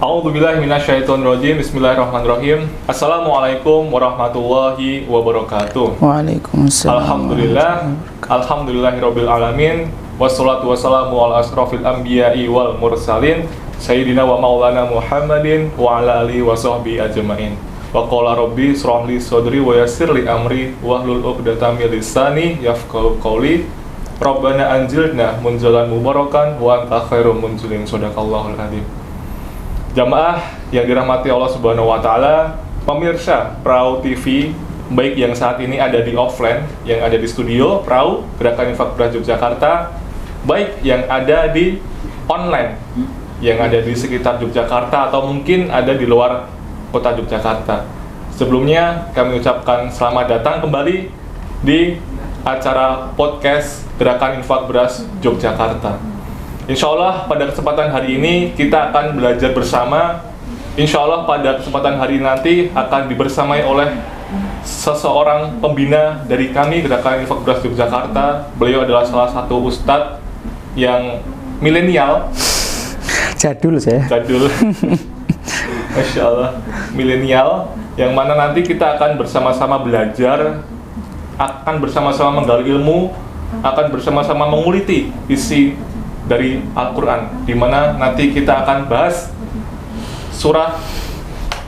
A'udzubillahi minasyaitonirrajim. Bismillahirrahmanirrahim. Assalamualaikum warahmatullahi wabarakatuh. Waalaikumsalam. Alhamdulillahirabbil alamin. Wassalatu wassalamu ala asrofil anbiya'i wal mursalin Sayyidina wa maulana Muhammadin wa ala alihi wa sahbihi ajma'in. Wa qala rabbi shrah li sadri wa yassir li amri wahlul 'uqdatam min lisani yafqahu qawli. Rabbana anzilna munzalan mubarakan wa anta khairum munzilin. Shadaqallahul adzim. Jamaah yang dirahmati Allah Subhanahu wa taala, pemirsa Perahu TV, baik yang saat ini ada di offline, yang ada di studio Perahu Gerakan Infak Beras Yogyakarta, baik yang ada di online, yang ada di sekitar Yogyakarta atau mungkin ada di luar kota Yogyakarta. Sebelumnya kami ucapkan selamat datang kembali di acara podcast Gerakan Infak Beras Yogyakarta. Insya Allah pada kesempatan hari ini kita akan belajar bersama. Insya Allah pada kesempatan hari nanti akan dibersamai oleh seseorang pembina dari kami Gerakan Infak Beras Yogyakarta. Beliau adalah salah satu ustadz yang milenial. Jadul saya. Jadul. Masya Allah, milenial, yang mana nanti kita akan bersama-sama belajar, akan bersama-sama menggali ilmu, akan bersama-sama menguliti isi dari Al-Quran, di mana nanti kita akan bahas surah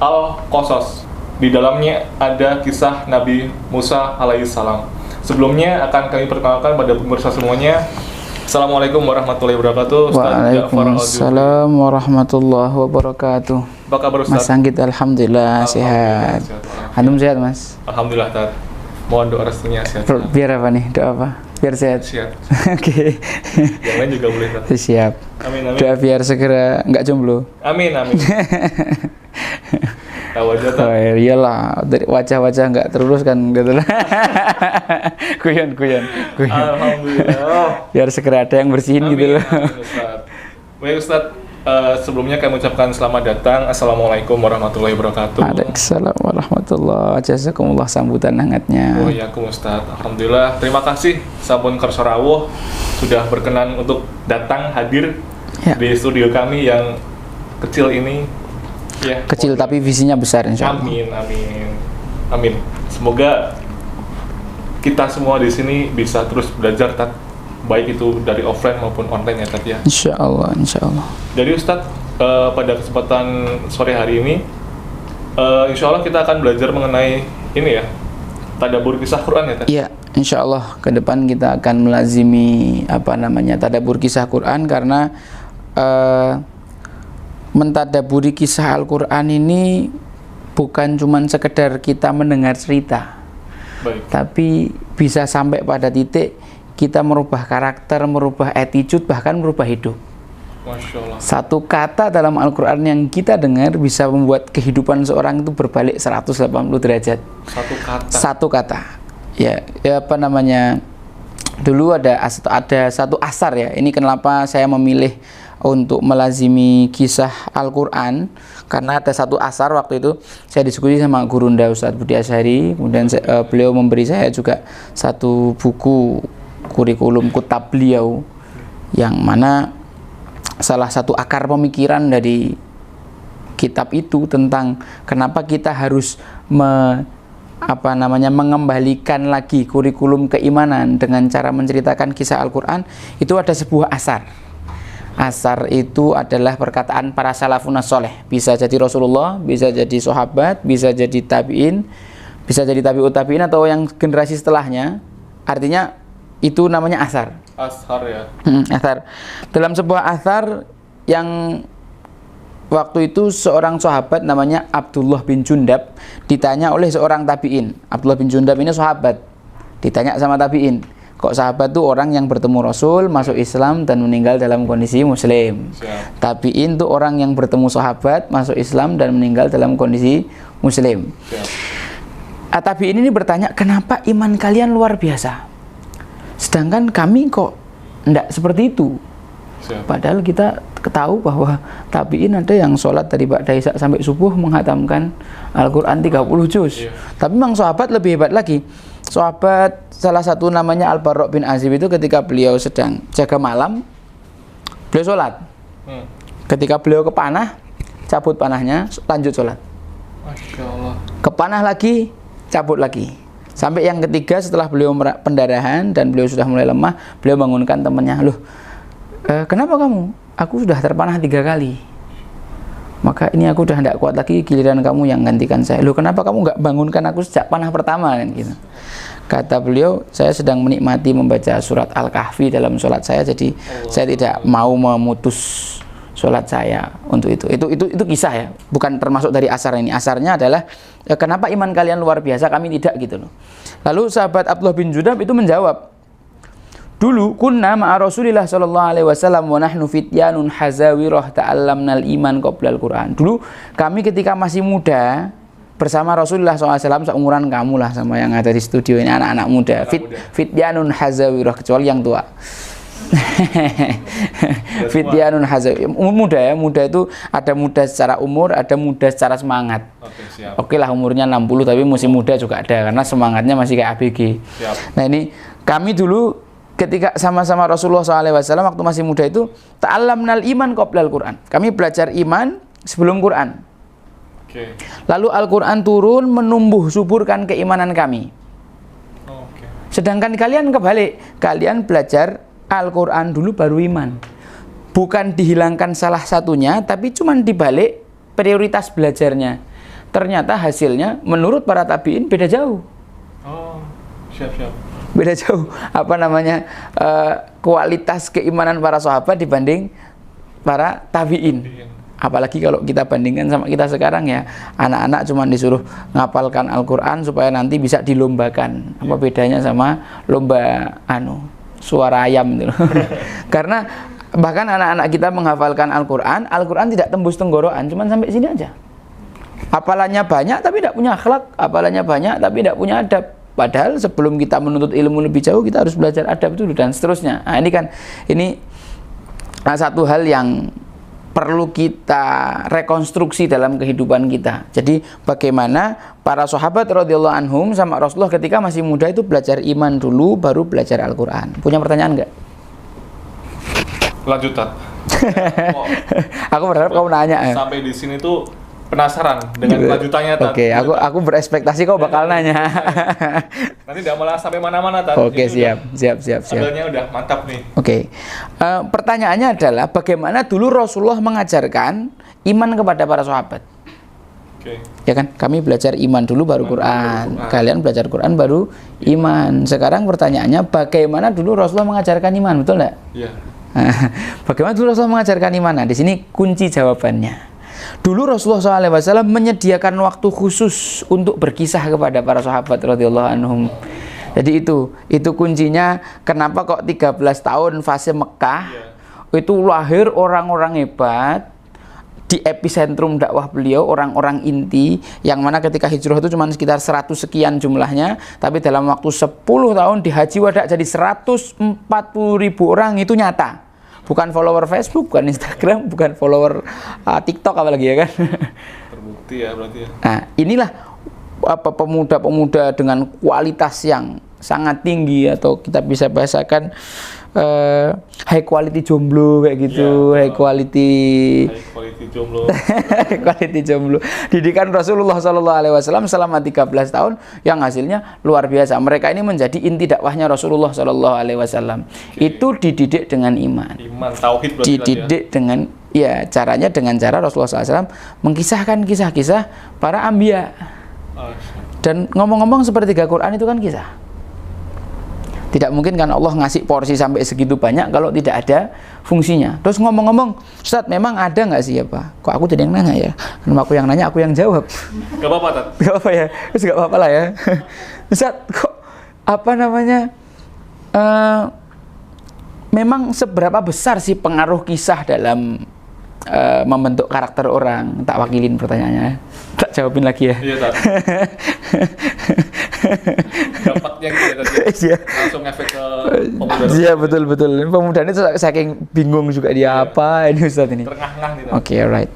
Al-Qasas. Di dalamnya ada kisah Nabi Musa alaihissalam. Sebelumnya akan kami perkenalkan pada pemirsa semuanya. Assalamualaikum warahmatullahi wabarakatuh. Waalaikumsalam warahmatullahi wabarakatuh. Apa kabar Ustaz? Mas Anggit, alhamdulillah sehat. Antum sehat Mas? Alhamdulillah Tad. Mohon doa restunya sehat. Biar apa nih? Doa apa? Biar sehat. Siap. Oke. Yang lain juga boleh Tad. Siap. Amin amin. Doa biar segera nggak jomblo. Amin amin. Tahu aja Tad. Oh, iyalah, dari wajah-wajah nggak terurus kan gitu lah. Kuyon. Alhamdulillah. Biar segera ada yang bersihin Amin, gitu loh. amin, Ustaz. Baik Ustaz, sebelumnya kami ucapkan selamat datang. Assalamualaikum warahmatullahi wabarakatuh. Waalaikumsalam warahmatullahi wabarakatuh. Jazakumullah sambutan hangatnya. Oh iya, Ustaz. Alhamdulillah. Terima kasih Sabun Kersorawuh sudah berkenan untuk datang hadir di studio kami yang kecil ini. Ya, Kecil tapi visinya besar insya Allah. Amin. Semoga kita semua di sini bisa terus belajar, Tat. Baik itu dari offline maupun online ya, Tat ya. Insya Allah. Jadi Ustadz, pada kesempatan sore hari ini, insya Allah kita akan belajar mengenai ini ya, tadabbur kisah Quran ya, Tat? Iya, insya Allah ke depan kita akan melazimi tadabbur kisah Quran, karena mentadaburi kisah Al-Quran ini bukan cuma sekedar kita mendengar cerita. Baik. Tapi bisa sampai pada titik kita merubah karakter, merubah attitude, bahkan merubah hidup. Masya Allah. Satu kata dalam Al-Quran yang kita dengar bisa membuat kehidupan seorang itu berbalik 180 derajat. Satu kata. Ya dulu ada satu asar ya. Ini kenapa saya memilih untuk melazimi kisah Al-Quran, karena ada satu asar. Waktu itu saya diskusi sama Gurunda Ustadz Budi Asyari, kemudian beliau memberi saya juga satu buku kurikulum kutab beliau, yang mana salah satu akar pemikiran dari kitab itu tentang kenapa kita harus mengembalikan lagi kurikulum keimanan dengan cara menceritakan kisah Al-Quran. Itu ada sebuah asar. Asar itu adalah perkataan para salafun soleh. Bisa jadi Rasulullah, bisa jadi sahabat, bisa jadi tabi'in, bisa jadi tabi'ut tabi'in, atau yang generasi setelahnya. Artinya itu namanya asar. Ashar ya. Asar. Dalam sebuah asar yang waktu itu seorang sahabat namanya Abdullah bin Jundab ditanya oleh seorang tabi'in. Abdullah bin Jundab ini sahabat. Ditanya sama tabi'in, kok sahabat tuh orang yang bertemu Rasul, masuk Islam dan meninggal dalam kondisi Muslim. Tabi'in tuh orang yang bertemu sahabat, masuk Islam dan meninggal dalam kondisi Muslim. Tabi'in ini bertanya, kenapa iman kalian luar biasa, sedangkan kami kok enggak seperti itu? Padahal kita ketahui bahwa tabi'in ada yang sholat dari ba'da isya sampai subuh menghatamkan Al-Quran 30 juz. Tapi memang sahabat lebih hebat lagi. Sahabat salah satu namanya Al-Bara' bin Azib itu ketika beliau sedang jaga malam, beliau sholat. Ketika beliau kepanah, cabut panahnya, lanjut sholat. Masya Allah. Kepanah lagi, cabut lagi. Sampai yang ketiga setelah beliau pendarahan dan beliau sudah mulai lemah, beliau bangunkan temannya, loh, kenapa kamu? Aku sudah terpanah 3 kali. Maka ini aku udah tidak kuat lagi, giliran kamu yang gantikan saya. Loh, kenapa kamu nggak bangunkan aku sejak panah pertama kan gitu? Kata beliau, saya sedang menikmati membaca surat Al-Kahfi dalam sholat saya, jadi saya tidak mau memutus sholat saya untuk itu. Itu kisah ya, bukan termasuk dari asar ini. Asarnya adalah kenapa iman kalian luar biasa, kami tidak gitu loh. Lalu sahabat Abdullah bin Jundab itu menjawab, dulu kunna ma'a Rasulillah sallallahu alaihi wasallam wa nahnu fityanun hazawirah ta'allamnal iman qoblal Quran. Dulu kami ketika masih muda bersama Rasulullah SAW, seumuran kamu lah sama yang ada di studio ini, anak-anak muda. Fityanun hazawirah, kecuali yang tua. Fityanun hazawirah, muda ya, muda itu ada muda secara umur, ada muda secara semangat. Oke lah, umurnya 60 tapi musim muda juga ada, karena semangatnya masih kayak ABG. Nah ini kami dulu ketika sama-sama Rasulullah SAW waktu masih muda itu, ta'allamnal iman qoblal Quran. Kami belajar iman sebelum Quran. Lalu Al-Quran turun menumbuh suburkan keimanan kami. Sedangkan kalian kebalik, kalian belajar Al-Quran dulu baru iman. Bukan dihilangkan salah satunya, tapi cuma dibalik prioritas belajarnya. Ternyata hasilnya menurut para tabi'in beda jauh. Oh, siap-siap. Beda jauh, apa namanya, kualitas keimanan para sahabat dibanding para tabi'in. Apalagi kalau kita bandingkan sama kita sekarang ya, anak-anak cuma disuruh ngapalkan Al-Quran supaya nanti bisa dilombakan. Apa bedanya sama lomba suara ayam gitu. Karena bahkan anak-anak kita menghafalkan Al-Quran, Al-Quran tidak tembus tenggorokan, cuma sampai sini aja. Hafalannya banyak tapi tidak punya akhlak, hafalannya banyak tapi tidak punya adab. Padahal sebelum kita menuntut ilmu lebih jauh, kita harus belajar adab dulu dan seterusnya. Nah, ini satu hal yang perlu kita rekonstruksi dalam kehidupan kita. Jadi bagaimana para sahabat radhiyallahu anhum sama Rasulullah ketika masih muda itu belajar iman dulu, baru belajar Al-Quran. Punya pertanyaan nggak? Lanjutan. Aku berharap kamu nanya. Sampai di sini tuh penasaran dengan lanjutannya. Oke, aku berekspektasi kau bakal nanya. Nanti tidak malah sampai mana-mana. Oke, siap. Sambalnya udah mantap nih. Oke, pertanyaannya adalah bagaimana dulu Rasulullah mengajarkan iman kepada para sahabat. Oke. Ya kan, kami belajar iman dulu baru Quran. Kalian belajar Quran baru iman. Sekarang pertanyaannya, bagaimana dulu Rasulullah mengajarkan iman, betul nggak? Iya. Bagaimana dulu Rasulullah mengajarkan iman? Nah, di sini kunci jawabannya. Dulu Rasulullah SAW menyediakan waktu khusus untuk berkisah kepada para sahabat radhiyallahu anhum. Jadi itu kuncinya kenapa kok 13 tahun fase Mekah itu lahir orang-orang hebat di epicentrum dakwah beliau, orang-orang inti yang mana ketika hijrah itu cuma sekitar 100 sekian jumlahnya, tapi dalam waktu 10 tahun di Haji Wada jadi 140.000 orang, itu nyata. Bukan follower Facebook, bukan Instagram, bukan follower TikTok apalagi ya kan. Terbukti ya berarti ya. Nah, inilah pemuda-pemuda dengan kualitas yang sangat tinggi, atau kita bisa bahasakan high quality jomblo kayak gitu, high quality jomblo. High quality jomblo. Didikan Rasulullah SAW selama 13 tahun yang hasilnya luar biasa. Mereka ini menjadi inti dakwahnya Rasulullah SAW. Itu dididik dengan iman. Iman, tauhid berarti. Dididik dengan caranya dengan cara Rasulullah SAW mengkisahkan kisah-kisah para anbiya. Dan ngomong-ngomong sepertiga Quran itu kan kisah. Tidak mungkin kan Allah ngasih porsi sampai segitu banyak kalau tidak ada fungsinya. Terus ngomong-ngomong, Ustaz, memang ada nggak sih ya Pak? Kok aku jadi yang nanya ya? Kenapa aku yang nanya, aku yang jawab? Gak apa-apa, Tat. Gak apa ya? Terus gak apa-apa lah ya. Ustaz, kok apa namanya? Memang seberapa besar sih pengaruh kisah dalam membentuk karakter orang? Tak wakilin pertanyaannya. Tak jawabin lagi ya. Iya, Tat. Dampaknya gitu ya tadi. Iya. Langsung efek ke pemuda. Iya, betul. Pemuda ini saking bingung juga dia apa ini Ustaz ini. Terengah-engah gitu. Oke, alright.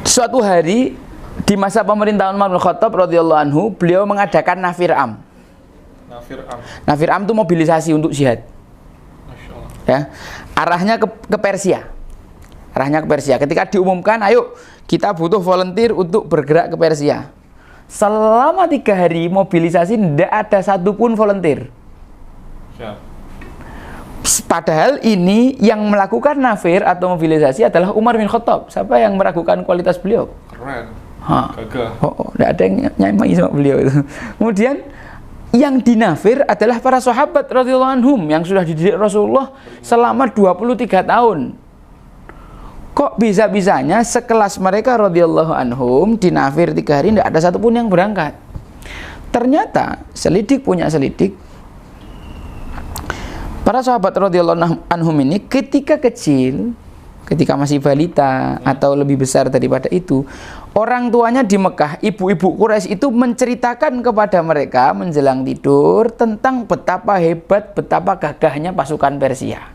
Suatu hari di masa pemerintahan Umar bin Khattab radhiyallahu anhu, beliau mengadakan Nafir Am. Nafir Am itu mobilisasi untuk jihad. Masya Allah. Ya. Arahnya ke Persia. arahnya ke Persia. Ketika diumumkan, ayo kita butuh volunteer untuk bergerak ke Persia. Selama 3 hari mobilisasi tidak ada satupun volunteer. Siap. Padahal ini yang melakukan nafir atau mobilisasi adalah Umar bin Khattab. Siapa yang meragukan kualitas beliau? Keren. Hah. Gagah. Tidak ada yang nyamai sama beliau itu. Kemudian yang dinafir adalah para sahabat radhiyallahu anhum yang sudah dididik Rasulullah selama 23 tahun. Kok bisa-bisanya sekelas mereka radhiyallahu anhum dinafir 3 hari tidak ada satupun yang berangkat. Ternyata selidik punya selidik, para sahabat radhiyallahu anhum ini ketika kecil, ketika masih balita atau lebih besar daripada itu, orang tuanya di Mekah, ibu-ibu Quraisy itu menceritakan kepada mereka menjelang tidur tentang betapa hebat, betapa gagahnya pasukan Persia.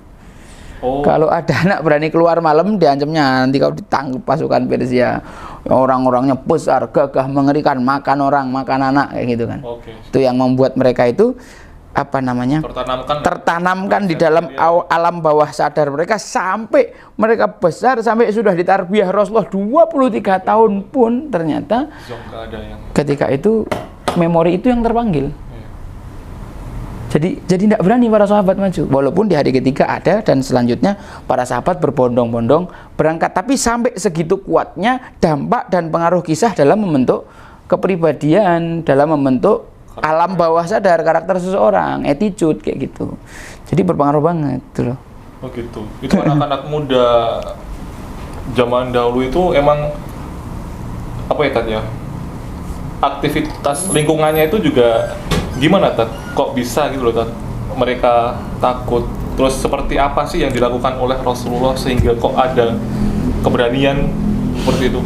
Oh. Kalau ada anak berani keluar malam, diancamnya nanti kau ditangkap pasukan Persia. Orang-orangnya besar, gagah, mengerikan, makan orang, makan anak, kayak gitu kan. Okay. Itu yang membuat mereka itu apa namanya, tertanamkan di dalam alam bawah sadar mereka sampai mereka besar, sampai sudah ditarbiyah Rasulullah 23 tahun pun ternyata ketika itu memori itu yang terpanggil. Jadi tidak berani para sahabat maju, walaupun di hari ketiga ada dan selanjutnya para sahabat berbondong-bondong berangkat. Tapi sampai segitu kuatnya dampak dan pengaruh kisah dalam membentuk kepribadian, dalam membentuk alam bawah sadar karakter seseorang, attitude kayak gitu. Jadi berpengaruh banget gitu loh. Oh gitu. Itu anak-anak muda zaman dahulu itu emang apa ya Tat ya? Aktivitas lingkungannya itu juga gimana Tat? Kok bisa gitu loh Tat? Mereka takut. Terus seperti apa sih yang dilakukan oleh Rasulullah sehingga kok ada keberanian seperti itu?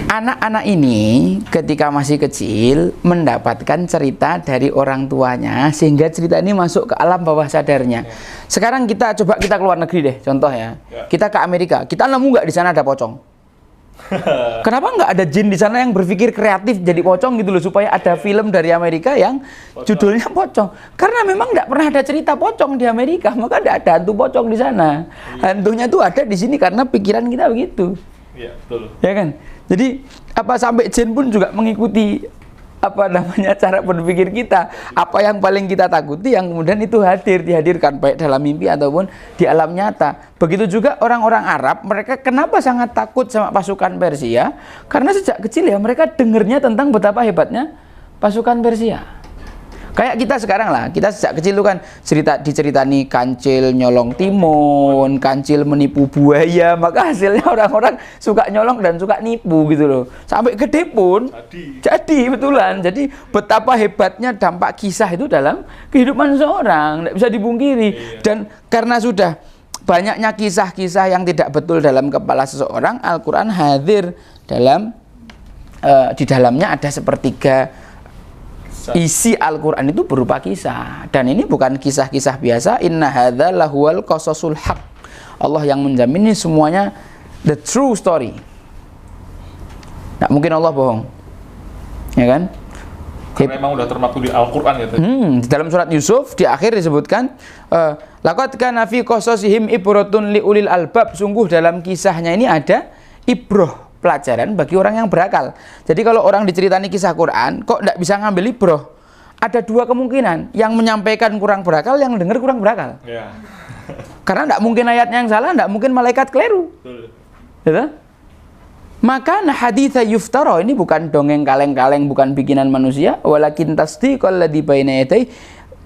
Anak-anak ini ketika masih kecil mendapatkan cerita dari orang tuanya sehingga cerita ini masuk ke alam bawah sadarnya. Sekarang kita coba kita keluar negeri deh, contoh ya. Kita ke Amerika, kita nemu nggak di sana ada pocong? Kenapa nggak ada jin di sana yang berpikir kreatif jadi pocong gitu loh, supaya ada film dari Amerika yang judulnya pocong? Karena memang nggak pernah ada cerita pocong di Amerika, maka nggak ada hantu pocong di sana. Hantunya tuh ada di sini karena pikiran kita begitu. Iya, betul. Ya kan? Jadi apa sampai jin pun juga mengikuti apa namanya cara berpikir kita. Apa yang paling kita takuti yang kemudian itu dihadirkan baik dalam mimpi ataupun di alam nyata. Begitu juga orang-orang Arab, mereka kenapa sangat takut sama pasukan Persia? Karena sejak kecil ya mereka dengernya tentang betapa hebatnya pasukan Persia. Kayak kita sekarang lah, kita sejak kecil itu kan diceritani kancil nyolong timun, kancil menipu buaya, maka hasilnya orang-orang suka nyolong dan suka nipu gitu loh. Sampai gede pun jadi betulan. Jadi betapa hebatnya dampak kisah itu dalam kehidupan seorang, tidak bisa dipungkiri. Dan karena sudah banyaknya kisah-kisah yang tidak betul dalam kepala seseorang, Al-Quran hadir dalam di dalamnya ada sepertiga isi Al-Quran itu berupa kisah. Dan ini bukan kisah-kisah biasa. Inna hadza lahuwal qasasul haq. Allah yang menjamin ini semuanya the true story. Nggak mungkin Allah bohong, ya kan? Karena memang udah termaktub di Al-Quran ya. Di dalam surat Yusuf di akhir disebutkan laqad kana fi qasasihim ibratun liulil albab. Sungguh dalam kisahnya ini ada ibroh, pelajaran bagi orang yang berakal. Jadi kalau orang diceritani kisah Quran kok tidak bisa ngambil ibroh, ada 2 kemungkinan. Yang menyampaikan kurang berakal, yang dengar kurang berakal. Karena tidak mungkin ayatnya yang salah, tidak mungkin malaikat keliru. Gitu? Maka haditsa yuftara ini bukan dongeng kaleng-kaleng, bukan bikinan manusia, walakin tasdiqal ladzi baina yadayhi.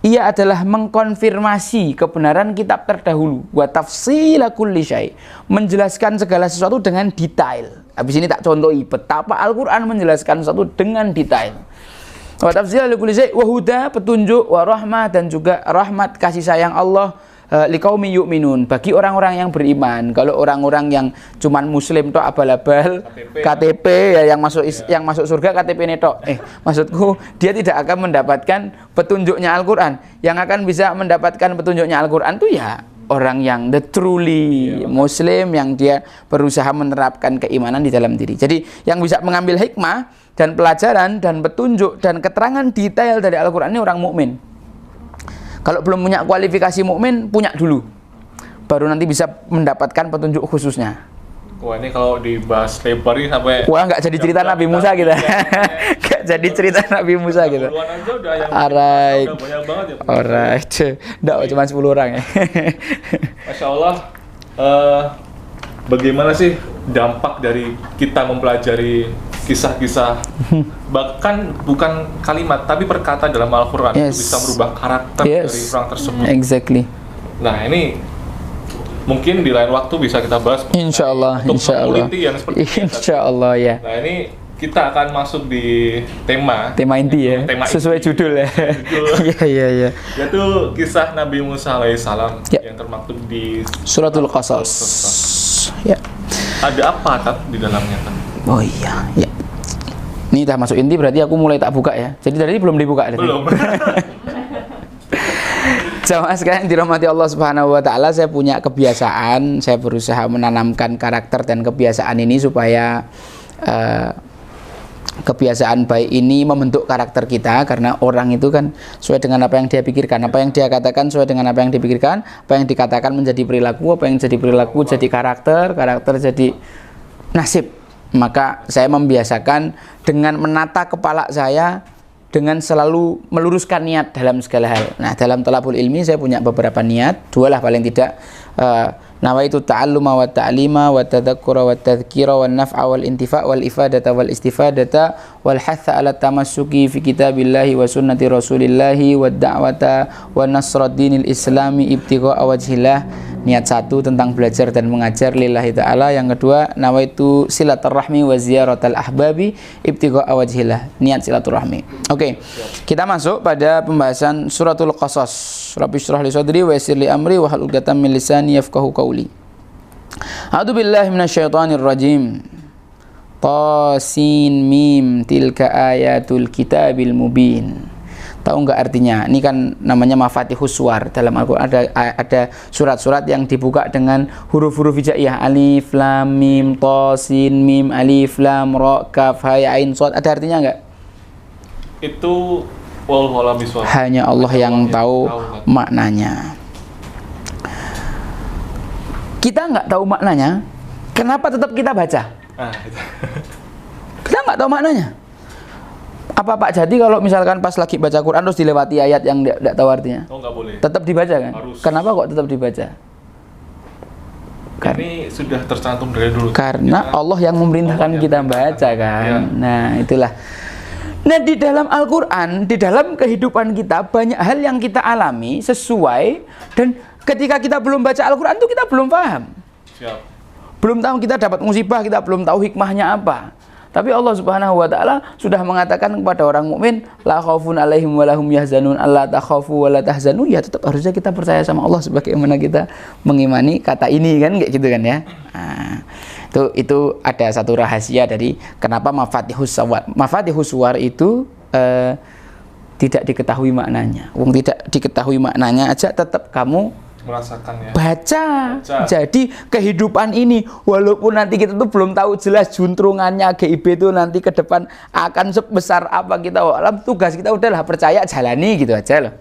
Ia adalah mengkonfirmasi kebenaran kitab terdahulu, wa tafsila kulli syai', menjelaskan segala sesuatu dengan detail. Habis ini tak contohi betapa Al-Quran menjelaskan sesuatu dengan detail. Wa tafsila kulli syai' wa huda, petunjuk, wa rahmah, dan juga rahmat kasih sayang Allah liqaumi yu'minun, bagi orang-orang yang beriman. Kalau orang-orang yang cuman muslim tok abal-abal KTP ya, yang masuk surga KTP netok. Maksudku dia tidak akan mendapatkan petunjuknya Al-Qur'an. Yang akan bisa mendapatkan petunjuknya Al-Qur'an tuh ya orang yang the truly muslim, yang dia berusaha menerapkan keimanan di dalam diri. Jadi yang bisa mengambil hikmah dan pelajaran dan petunjuk dan keterangan detail dari Al-Qur'an ini orang mukmin. Kalau belum punya kualifikasi mukmin, punya dulu. baru nanti bisa mendapatkan petunjuk khususnya. Wah, ini kalau dibahas lebar ini sampai Wah, nggak jadi cerita Nabi Musa kita. Nggak jadi cerita Nabi Musa kita. puluhan aja udah yang Alright. udah banyak banget ya. Alright. Nggak, cuma 10 orang ya. Masya Allah, bagaimana sih dampak dari kita mempelajari kisah-kisah, bahkan bukan kalimat, tapi perkata dalam Al-Quran Yes. itu bisa merubah karakter dari orang tersebut. Exactly. Nah, ini mungkin di lain waktu bisa kita bahas Insya Allah, untuk insya Allah. meneliti yang seperti ini. Insya Allah ya. Nah, ini kita akan masuk di tema Inti ya, Tema sesuai inti. judul ya. Judul. Iya. yaitu kisah Nabi Musa alaihissalam Ya. yang termaktub di Suratul Qasas. Ya. Ada apa Tat di dalamnya Tat? Oh iya, ya. Ini udah masuk inti berarti aku mulai tak buka ya. Jadi tadi belum dibuka tadi. Belum. Jamaah sekalian dirahmati Allah Subhanahu wa taala, saya punya kebiasaan, saya berusaha menanamkan karakter dan kebiasaan ini supaya kebiasaan baik ini membentuk karakter kita, karena orang itu kan sesuai dengan apa yang dia pikirkan, apa yang dia katakan sesuai dengan apa yang dipikirkan, apa yang dikatakan menjadi perilaku, apa yang jadi perilaku jadi karakter, karakter jadi nasib. Maka saya membiasakan dengan menata kepala saya dengan selalu meluruskan niat dalam segala hal. Nah, dalam talabul ilmi saya punya beberapa niat, dua lah paling tidak. Nawaitu ta'alluma wa ta'lima wa tadhakkura wa tadhkira wa naf'a wal intifa' wal ifadata wal istifadata wal hatha ala tamassuki fi kitabillahi wa sunnati rasulillahi wa da'wata wa nasrad dinil islami ibtigha'a wajhillah. Niat satu tentang belajar dan mengajar lillahi ta'ala. Yang kedua, nawaitu silaturrahmi wa ziyaratal ahbabi ibtigha'a wajhillah. Niat silaturahmi. Oke, kita masuk pada pembahasan suratul Qasas. Rabbi shrah li sadri wa yassir li amri wa hlul 'uqdatam min lisani yafqahu qawli. A'udzu billahi minasyaitonir rajim. Tasin mim tilka ayatul kitabil mubin. Tahu nggak artinya? Ini kan namanya mafatihus suwar. Dalam Al-Quran ada surat-surat yang dibuka dengan huruf-huruf hijaiyah. Alif, lam, mim, ta, sin, mim, alif, lam, ra, kaf, ha, ya, ain, shad. Ada artinya nggak? Itu wallahu a'lam bishawab. Hanya Allah yang tahu maknanya. Kita nggak tahu maknanya, kenapa tetap kita baca? Itu. Kita nggak tahu maknanya. Apa Pak Jadi kalau misalkan pas lagi baca Quran terus dilewati ayat yang tidak tahu artinya? Oh, nggak boleh. Tetap dibaca kan? Harus. Kenapa kok tetap dibaca? Ini sudah tercantum dari dulu. Karena Allah yang memerintahkan kita baca kan. Ya. Nah, itulah. Nah, di dalam Al-Quran, di dalam kehidupan kita banyak hal yang kita alami sesuai, dan ketika kita belum baca Al-Quran itu kita belum paham. Siap. Belum tahu, kita dapat musibah, kita belum tahu hikmahnya apa. Tapi Allah Subhanahu wa taala sudah mengatakan kepada orang mukmin, la khaufun alaihim wa lahum yahzanun, alla takhafu wa la tahzanu. Ya, tetap harusnya kita percaya sama Allah sebagaimana kita mengimani kata ini kan, kayak gitu kan ya. Nah, itu ada satu rahasia dari kenapa mafatihus suwar. Mafatihus suwar itu tidak diketahui maknanya. Wong tidak diketahui maknanya aja tetap kamu Merasakan ya. baca. Jadi kehidupan ini walaupun nanti kita tuh belum tahu jelas juntrungannya GIB itu nanti ke depan akan sebesar apa, kita alam, tugas kita udahlah percaya, jalani gitu aja loh.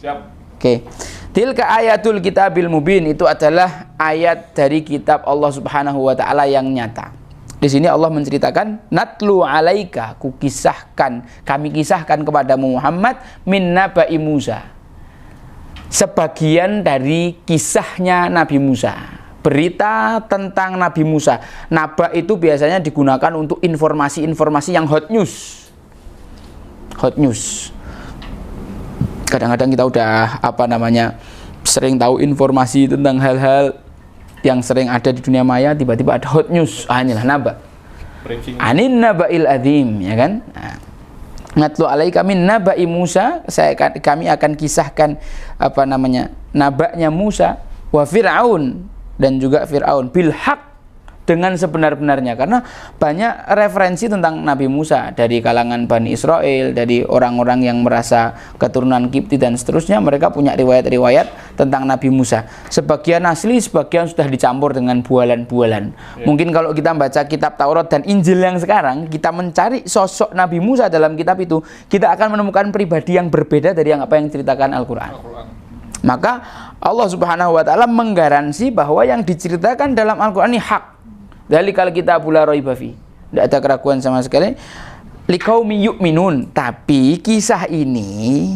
Siap. Oke. Tilka ayatul kitabil mubin, itu adalah ayat dari kitab Allah Subhanahu wa taala yang nyata. Di sini Allah menceritakan natlu alaika, kami kisahkan kepadamu Muhammad min nabai Musa. Sebagian dari kisahnya Nabi Musa, berita tentang Nabi Musa. Naba itu biasanya digunakan untuk informasi-informasi yang hot news. Hot news. Kadang-kadang kita udah sering tahu informasi tentang hal-hal yang sering ada di dunia maya, tiba-tiba ada hot news. Inilah naba. Anin nabail adzim, ya kan? Nah, natlu alaika min nabai Musa, kami akan kisahkan nabanya Musa wa Fir'aun, dan juga Fir'aun bil haq, dengan sebenar-benarnya. Karena banyak referensi tentang Nabi Musa dari kalangan Bani Israel, dari orang-orang yang merasa keturunan Kipti dan seterusnya, mereka punya riwayat-riwayat tentang Nabi Musa. Sebagian asli, sebagian sudah dicampur dengan bualan-bualan. Mungkin kalau kita baca kitab Taurat dan Injil yang sekarang, kita mencari sosok Nabi Musa dalam kitab itu, kita akan menemukan pribadi yang berbeda dari apa yang diceritakan Al-Quran. Maka Allah Subhanahu wa taala menggaransi bahwa yang diceritakan dalam Al-Qur'an ini hak. Dzalikal kitabul la raiba fi. Tidak ada keraguan sama sekali. Liqaumi yu'minun. Tapi kisah ini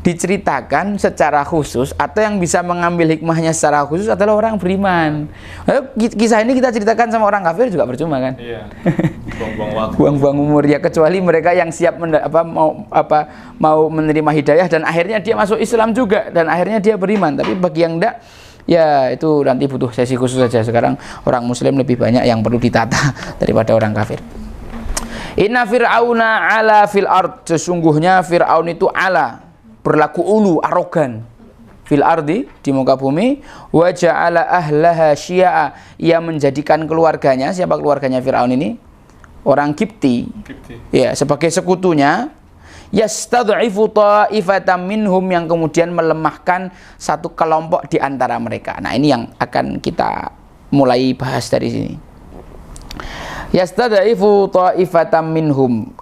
diceritakan secara khusus atau yang bisa mengambil hikmahnya secara khusus adalah orang beriman. Kisah ini kita ceritakan sama orang kafir juga percuma kan? Iya. Buang-buang waktu. Buang-buang umur ya, kecuali mereka yang siap mau menerima hidayah dan akhirnya dia masuk Islam juga dan akhirnya dia beriman. Tapi bagi yang enggak, ya itu nanti butuh sesi khusus saja. Sekarang orang muslim lebih banyak yang perlu ditata daripada orang kafir. Inna fir'auna ala fil ard. Sesungguhnya Fir'aun itu ala, berlaku ulu, arogan, fil ardi, di muka bumi, wa ja'ala ahlaha syi'a, ia menjadikan keluarganya, siapa keluarganya Fir'aun ini? Orang Kipti. Ya, sebagai sekutunya, yastad'ifu ta'ifatan minhum, yang kemudian melemahkan satu kelompok di antara mereka. Nah, ini yang akan kita mulai bahas dari sini. Yastad'ifu ta'ifatan minhum.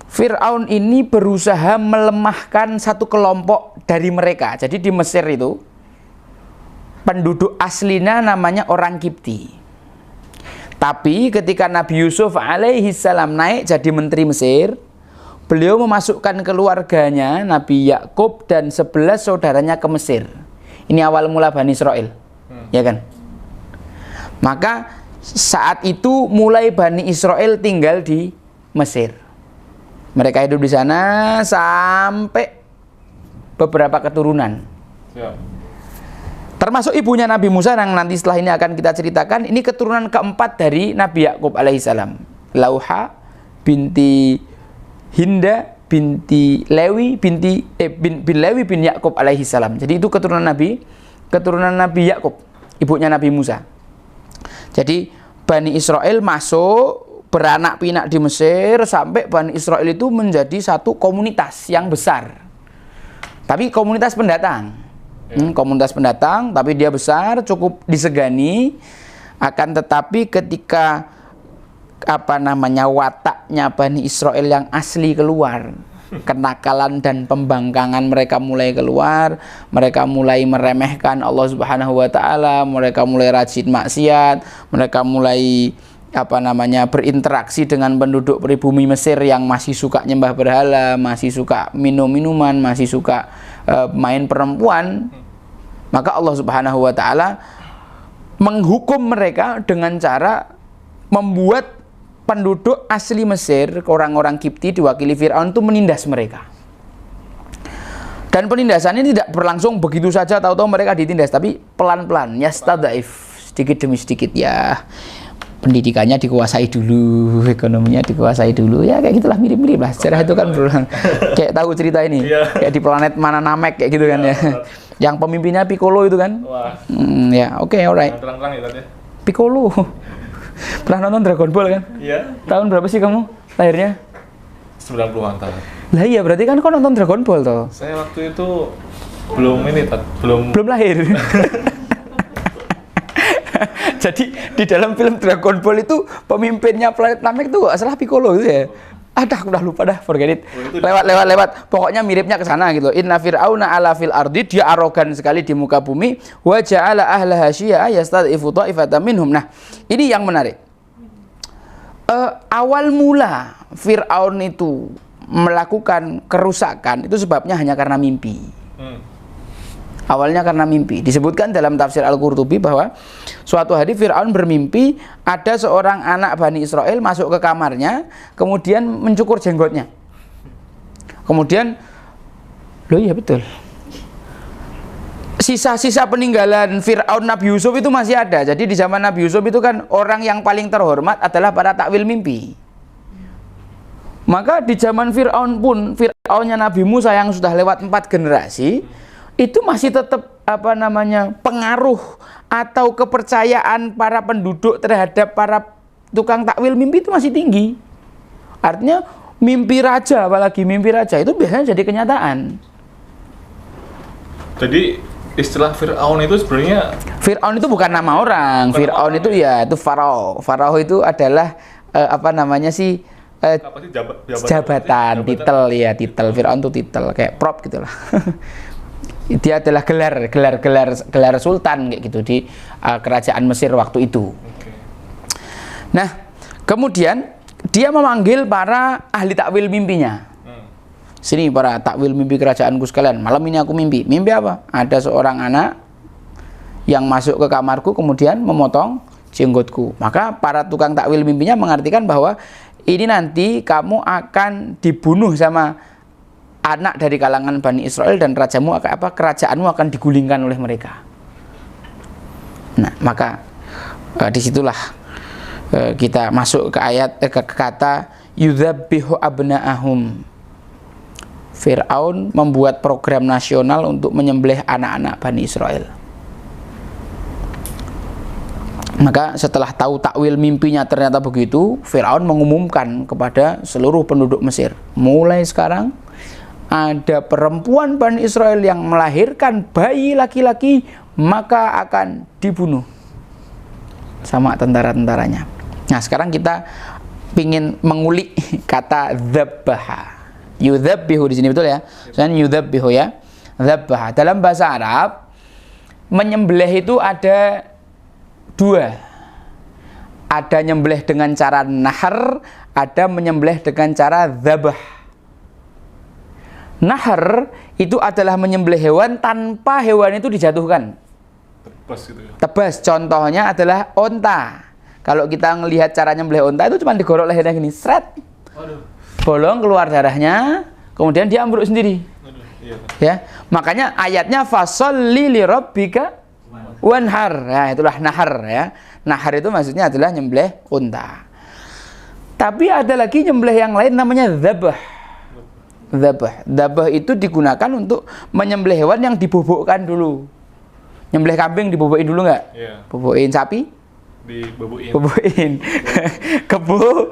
Fir'aun ini berusaha melemahkan satu kelompok dari mereka. Jadi di Mesir itu penduduk aslinya namanya orang Kipti. Tapi ketika Nabi Yusuf alaihi salam naik jadi menteri Mesir, beliau memasukkan keluarganya Nabi Yakub dan 11 saudaranya ke Mesir. Ini awal mula Bani Israel, ya kan? Maka saat itu mulai Bani Israel tinggal di Mesir. Mereka hidup di sana sampai beberapa keturunan. Ya. Termasuk ibunya Nabi Musa yang nanti setelah ini akan kita ceritakan. Ini keturunan keempat dari Nabi Yakub alaihissalam. Lauha binti Hinda binti Lewi bin Lewi bin Yakub alaihissalam. Jadi itu keturunan Nabi Yakub, ibunya Nabi Musa. Jadi Bani Israel masuk, beranak pinak di Mesir sampai Bani Israel itu menjadi satu komunitas yang besar. Tapi komunitas pendatang. Komunitas pendatang, tapi dia besar, cukup disegani. Akan tetapi ketika wataknya Bani Israel yang asli keluar, kenakalan dan pembangkangan mereka mulai keluar, mereka mulai meremehkan Allah Subhanahu wa taala, mereka mulai rajin maksiat, mereka mulai berinteraksi dengan penduduk pribumi Mesir yang masih suka nyembah berhala, masih suka minum minuman, masih suka main perempuan. Maka Allah Subhanahu wa taala menghukum mereka dengan cara membuat penduduk asli Mesir, orang-orang Kipti diwakili Fir'aun itu menindas mereka. Dan penindasan ini tidak berlangsung begitu saja, tahu-tahu mereka ditindas, tapi pelan-pelan, yastad'if, sedikit demi sedikit ya. Pendidikannya dikuasai dulu, ekonominya dikuasai dulu, ya kayak gitulah, mirip-mirip lah. Sejarah itu kan berulang. Kayak tahu cerita ini, kayak di planet mana Namek kayak gitu kan ya. Yang pemimpinnya Piccolo itu kan. Wah. Ya, oke, alright. Terang-terang ya tadi. Piccolo. Pernah nonton Dragon Ball kan? Iya. Tahun berapa sih kamu lahirnya? 90-an tahun. Lah iya, berarti kan kau nonton Dragon Ball toh? Saya waktu itu belum lahir. Jadi di dalam film Dragon Ball itu pemimpinnya planet Namek itu gak salah Piccolo gitu ya. Aku udah lupa dah, forget it. Lewat. Pokoknya miripnya ke sana gitu. Inna fir'auna ala fil ardi, dia arogan sekali di muka bumi. Wa ja'ala ahlaha syi'a yastad'ifu ta'ifatan minhum. Nah, ini yang menarik. Awal mula Fir'aun itu melakukan kerusakan itu sebabnya hanya karena mimpi. Awalnya karena mimpi. Disebutkan dalam tafsir Al-Qurtubi bahwa suatu hari Fir'aun bermimpi ada seorang anak Bani Israel masuk ke kamarnya, kemudian mencukur jenggotnya. Kemudian, loh iya betul. Sisa-sisa peninggalan Fir'aun Nabi Yusuf itu masih ada. Jadi di zaman Nabi Yusuf itu kan orang yang paling terhormat adalah para takwil mimpi. Maka di zaman Fir'aun pun, Fir'aunnya Nabi Musa yang sudah lewat 4 generasi, itu masih tetap pengaruh atau kepercayaan para penduduk terhadap para tukang takwil mimpi itu masih tinggi. Artinya mimpi raja, apalagi mimpi raja itu biasanya jadi kenyataan. Jadi istilah Fir'aun itu sebenarnya, Fir'aun itu bukan nama orang. Fir'aun itu ya itu Farao. Farao itu adalah jabatan, titel ya, titel. Fir'aun itu titel kayak prop gitulah. Dia adalah gelar sultan kayak gitu di kerajaan Mesir waktu itu. Oke. Nah, kemudian dia memanggil para ahli takwil mimpinya. Sini para takwil mimpi kerajaanku sekalian. Malam ini aku mimpi. Mimpi apa? Ada seorang anak yang masuk ke kamarku kemudian memotong jenggotku. Maka para tukang takwil mimpinya mengartikan bahwa ini nanti kamu akan dibunuh sama anak dari kalangan Bani Israel dan kerajaanmu akan digulingkan oleh mereka. Nah, maka disitulah kita masuk ke ayat ke kata yudzabbihu abna'ahum. Fir'aun membuat program nasional untuk menyembelih anak-anak Bani Israel. Maka setelah tahu takwil mimpinya ternyata begitu, Fir'aun mengumumkan kepada seluruh penduduk Mesir, mulai sekarang ada perempuan Bani Israel yang melahirkan bayi laki-laki, maka akan dibunuh sama tentara-tentaranya. Nah, sekarang kita ingin mengulik kata dzabbaha. Yudzabbihu di sini betul ya? Soalnya yudzabbihu ya. Dzabbaha dalam bahasa Arab menyembelih itu ada dua. Ada nyembelih dengan cara nahar, ada menyembelih dengan cara dzabah. Nahar itu adalah menyembelih hewan tanpa hewan itu dijatuhkan. Tebas gitu ya. Tebas, contohnya adalah onta. Kalau kita ngelihat cara nyembelih onta itu cuma digorok lehernya gini, sret. Waduh. Bolong keluar darahnya, kemudian dia ambruk sendiri. Waduh, iya. Ya, makanya ayatnya fasholli lirabbika wanhar. Ya, itulah nahar ya. Nahar itu maksudnya adalah nyembelih unta. Tapi ada lagi nyembelih yang lain namanya dzabah. Dzabah itu digunakan untuk menyembelih hewan yang dibobokkan dulu. Nyembelih kambing dibobokin dulu nggak? Iya. Bobokin sapi? Dibobokin. Bobokin. Kebo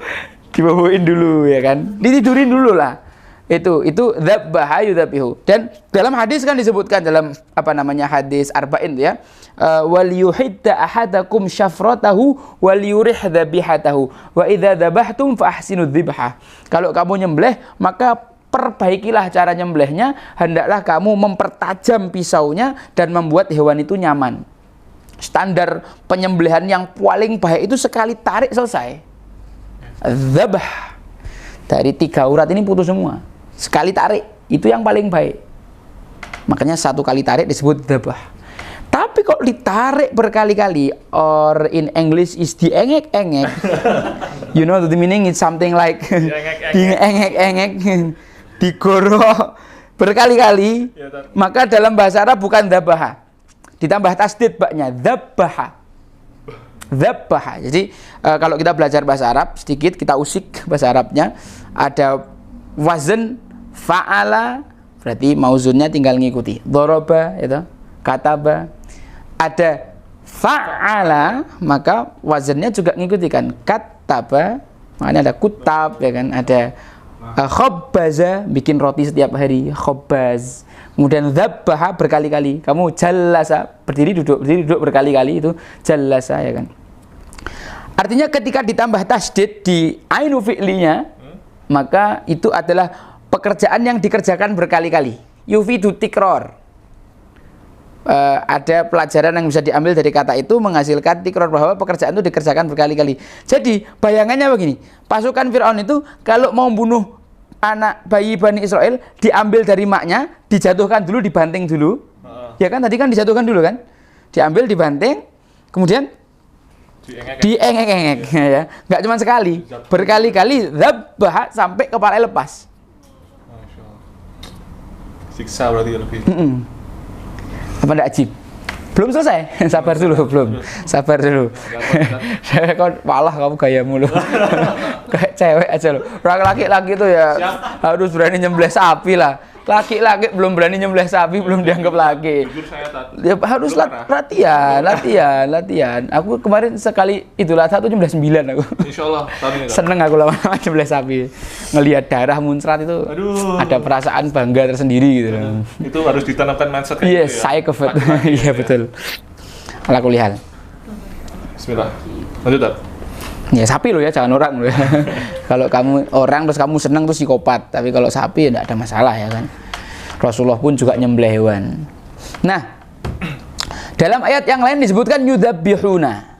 dibobokin dulu ya kan? Ditidurin dulu lah. Itu dzabbaha yudzabihu. Dan dalam hadis kan disebutkan dalam hadis arba'in ya. Wal yuhidda ahadakum syafratahu wal yurih dzabihatahu wa idza dzabahtum fa ahsinu dzibhah. Kalau kamu nyembelih maka perbaikilah cara nyembelihnya, hendaklah kamu mempertajam pisaunya dan membuat hewan itu nyaman. Standar penyembelihan yang paling baik itu sekali tarik selesai. Dzabah. Dari 3 urat ini putus semua. Sekali tarik itu yang paling baik. Makanya 1 kali tarik disebut dzabah. Tapi kok ditarik berkali-kali, or in English is diengek-engek. You know the meaning is something like diengek-engek. Digorok berkali-kali, ya, maka dalam bahasa Arab bukan dzabaha, ditambah tasdid baknya dzabbaha. Dzabbaha. Jadi kalau kita belajar bahasa Arab sedikit, kita usik bahasa Arabnya, ada wazn fa'ala, berarti mauzunnya tinggal ngikuti. Dharaba itu, kataba. Ada fa'ala, maka wazannya juga ngikuti kan. Kataba, makanya ada kutab ya kan, ada khobbaza, bikin roti setiap hari, khobbaz. Kemudian dzabbaha berkali-kali. Kamu jallasa, berdiri duduk berkali-kali, itu jallasa ya kan. Artinya ketika ditambah tasdid di ainu fi'linya, maka itu adalah pekerjaan yang dikerjakan berkali-kali. Yufidu tikror. Ada pelajaran yang bisa diambil dari kata itu menghasilkan tikror, bahwa pekerjaan itu dikerjakan berkali-kali. Jadi bayangannya begini, pasukan Fir'aun itu kalau mau bunuh anak bayi Bani Israel, diambil dari maknya, dijatuhkan dulu, dibanting dulu. Ya kan, tadi kan dijatuhkan dulu kan, diambil, dibanting, kemudian diengek-engek ya. Nggak cuma sekali, berkali-kali, dzabbaha sampai kepala lepas. Siksa berarti lebih. Apa enggak ajib? Belum selesai. Sabar dulu, belum. Sabar dulu. Saya kok malah kamu gaya mulu. Kayak cewek aja loh. Laki-laki itu ya harus berani nyembelih sapi lah. Laki-laki belum berani nyembelih sapi belum dianggap laki. Jujur saya ya, harus latihan. Aku kemarin sekali itulah 1 nyembelih 9 aku. Insyaallah tahun ini. Seneng aku lama-lama nyembelih sapi. Ngelihat darah muncrat itu, aduh, ada perasaan bangga tersendiri gitu. Itu harus ditanamkan mindset kayak yes, gitu ya. Saya kevet. Iya betul. Ala kulihal. Bismillah. Lanjut, Tat. Ya sapi lo ya, jangan orang lo ya. Kalau kamu orang terus kamu senang tuh psikopat, tapi kalau sapi ya tidak ada masalah ya kan. Rasulullah pun juga nyembelih hewan. Nah, dalam ayat yang lain disebutkan yudabbihuna.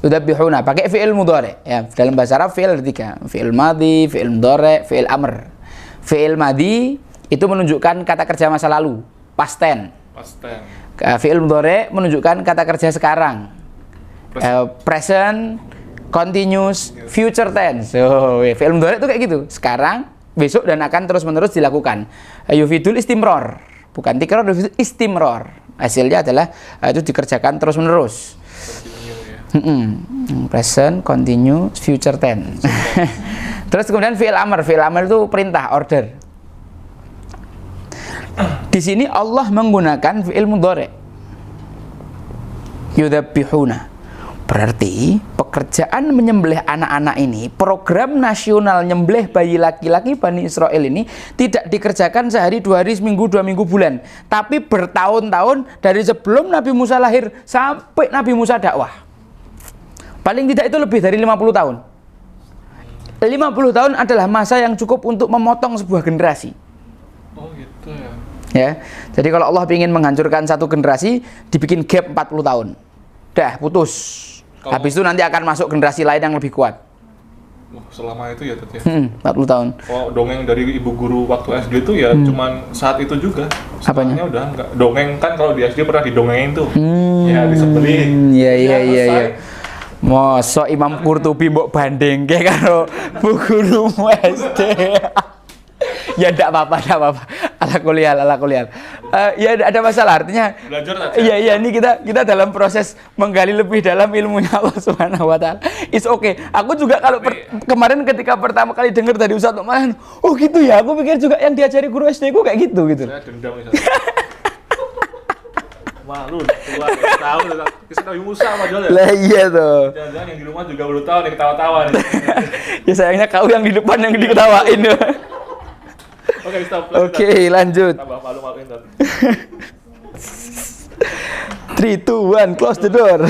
Yudabbihuna pakai fi'il mudhari ya. Dalam bahasa Arab fi'il ada 3, fi'il madhi, fi'il mudhari, fi'il amr. Fi'il madhi itu menunjukkan kata kerja masa lalu, past tense. Fi'il mudhari menunjukkan kata kerja sekarang. Present, continuous, future tense. So, fi'il mudhari itu kayak gitu. Sekarang, besok dan akan terus-menerus dilakukan. Yufidul istimror. Bukan tikrar, istimror. Hasilnya adalah itu dikerjakan terus-menerus. Present, continue, future tense. Terus kemudian fi'il amr. Fi'il amr itu perintah, order. Di sini Allah menggunakan fi'il mudhari. Yudabbihuna. Berarti pekerjaan menyembelih anak-anak ini, program nasional nyembelih bayi laki-laki Bani Israel ini tidak dikerjakan sehari, 2 hari, seminggu, 2 minggu, bulan, tapi bertahun-tahun dari sebelum Nabi Musa lahir sampai Nabi Musa dakwah. Paling tidak itu lebih dari 50 tahun. 50 tahun adalah masa yang cukup untuk memotong sebuah generasi. Oh gitu ya. Ya. Jadi kalau Allah ingin menghancurkan satu generasi, dibikin gap 40 tahun. Dah, putus. Habis itu nanti akan masuk generasi lain yang lebih kuat. Selama itu ya Tet ya? 40 tahun. Kalau dongeng dari ibu guru waktu SD itu ya cuman saat itu juga. Apanya? Udah enggak. Dongeng kan kalau di SD pernah didongengin tuh. Ya disembelih. Iya. Masa Imam Qurtubi mbok bandingke karo bu gurumu SD. Ya enggak apa-apa. Ala kuliah. Ya enggak ada masalah, artinya belajar saja. Iya, ini kita dalam proses menggali lebih dalam ilmunya Allah Subhanahu wa taala. It's okay. Aku juga kalau kemarin ketika pertama kali dengar dari Ustaz Nukman, oh gitu ya, aku pikir juga yang diajari guru SD ku kayak gitu. Saya dendam misalnya. Malu, tua, tahu, kisah Nabi Musa sama Jol ya? Lah iya tuh. Jangan-jangan yang di rumah juga baru tahu nih, ketawa-tawa nih. Ya sayangnya kau yang di depan yang diketawain. Oke, stop. Oke, lanjut. Tambah malu-maluin tuh. 3, 2, 1, close the door.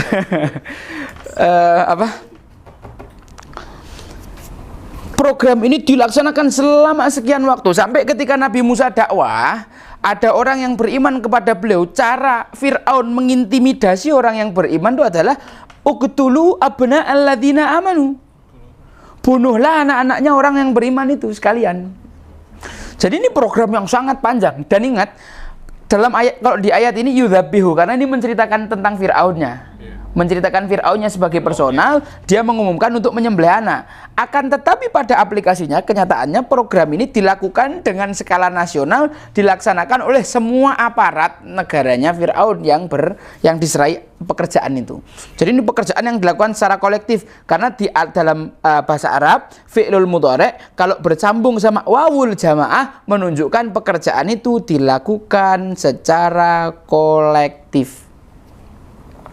Program ini dilaksanakan selama sekian waktu sampai ketika Nabi Musa dakwah, ada orang yang beriman kepada beliau. Cara Fir'aun mengintimidasi orang yang beriman itu adalah uqtulu abna alladzina amanu. Bunuhlah anak-anaknya orang yang beriman itu sekalian. Jadi ini program yang sangat panjang. Dan ingat, dalam ayat, kalau di ayat ini yudzabihu, karena ini menceritakan tentang Fir'aunnya. Menceritakan Fir'aunnya sebagai personal, dia mengumumkan untuk menyembelih anak. Akan tetapi pada aplikasinya, kenyataannya program ini dilakukan dengan skala nasional, dilaksanakan oleh semua aparat negaranya Fir'aun yang diserai pekerjaan itu. Jadi ini pekerjaan yang dilakukan secara kolektif, karena dalam bahasa Arab fi'lul mudhari kalau bersambung sama wawul jamaah menunjukkan pekerjaan itu dilakukan secara kolektif.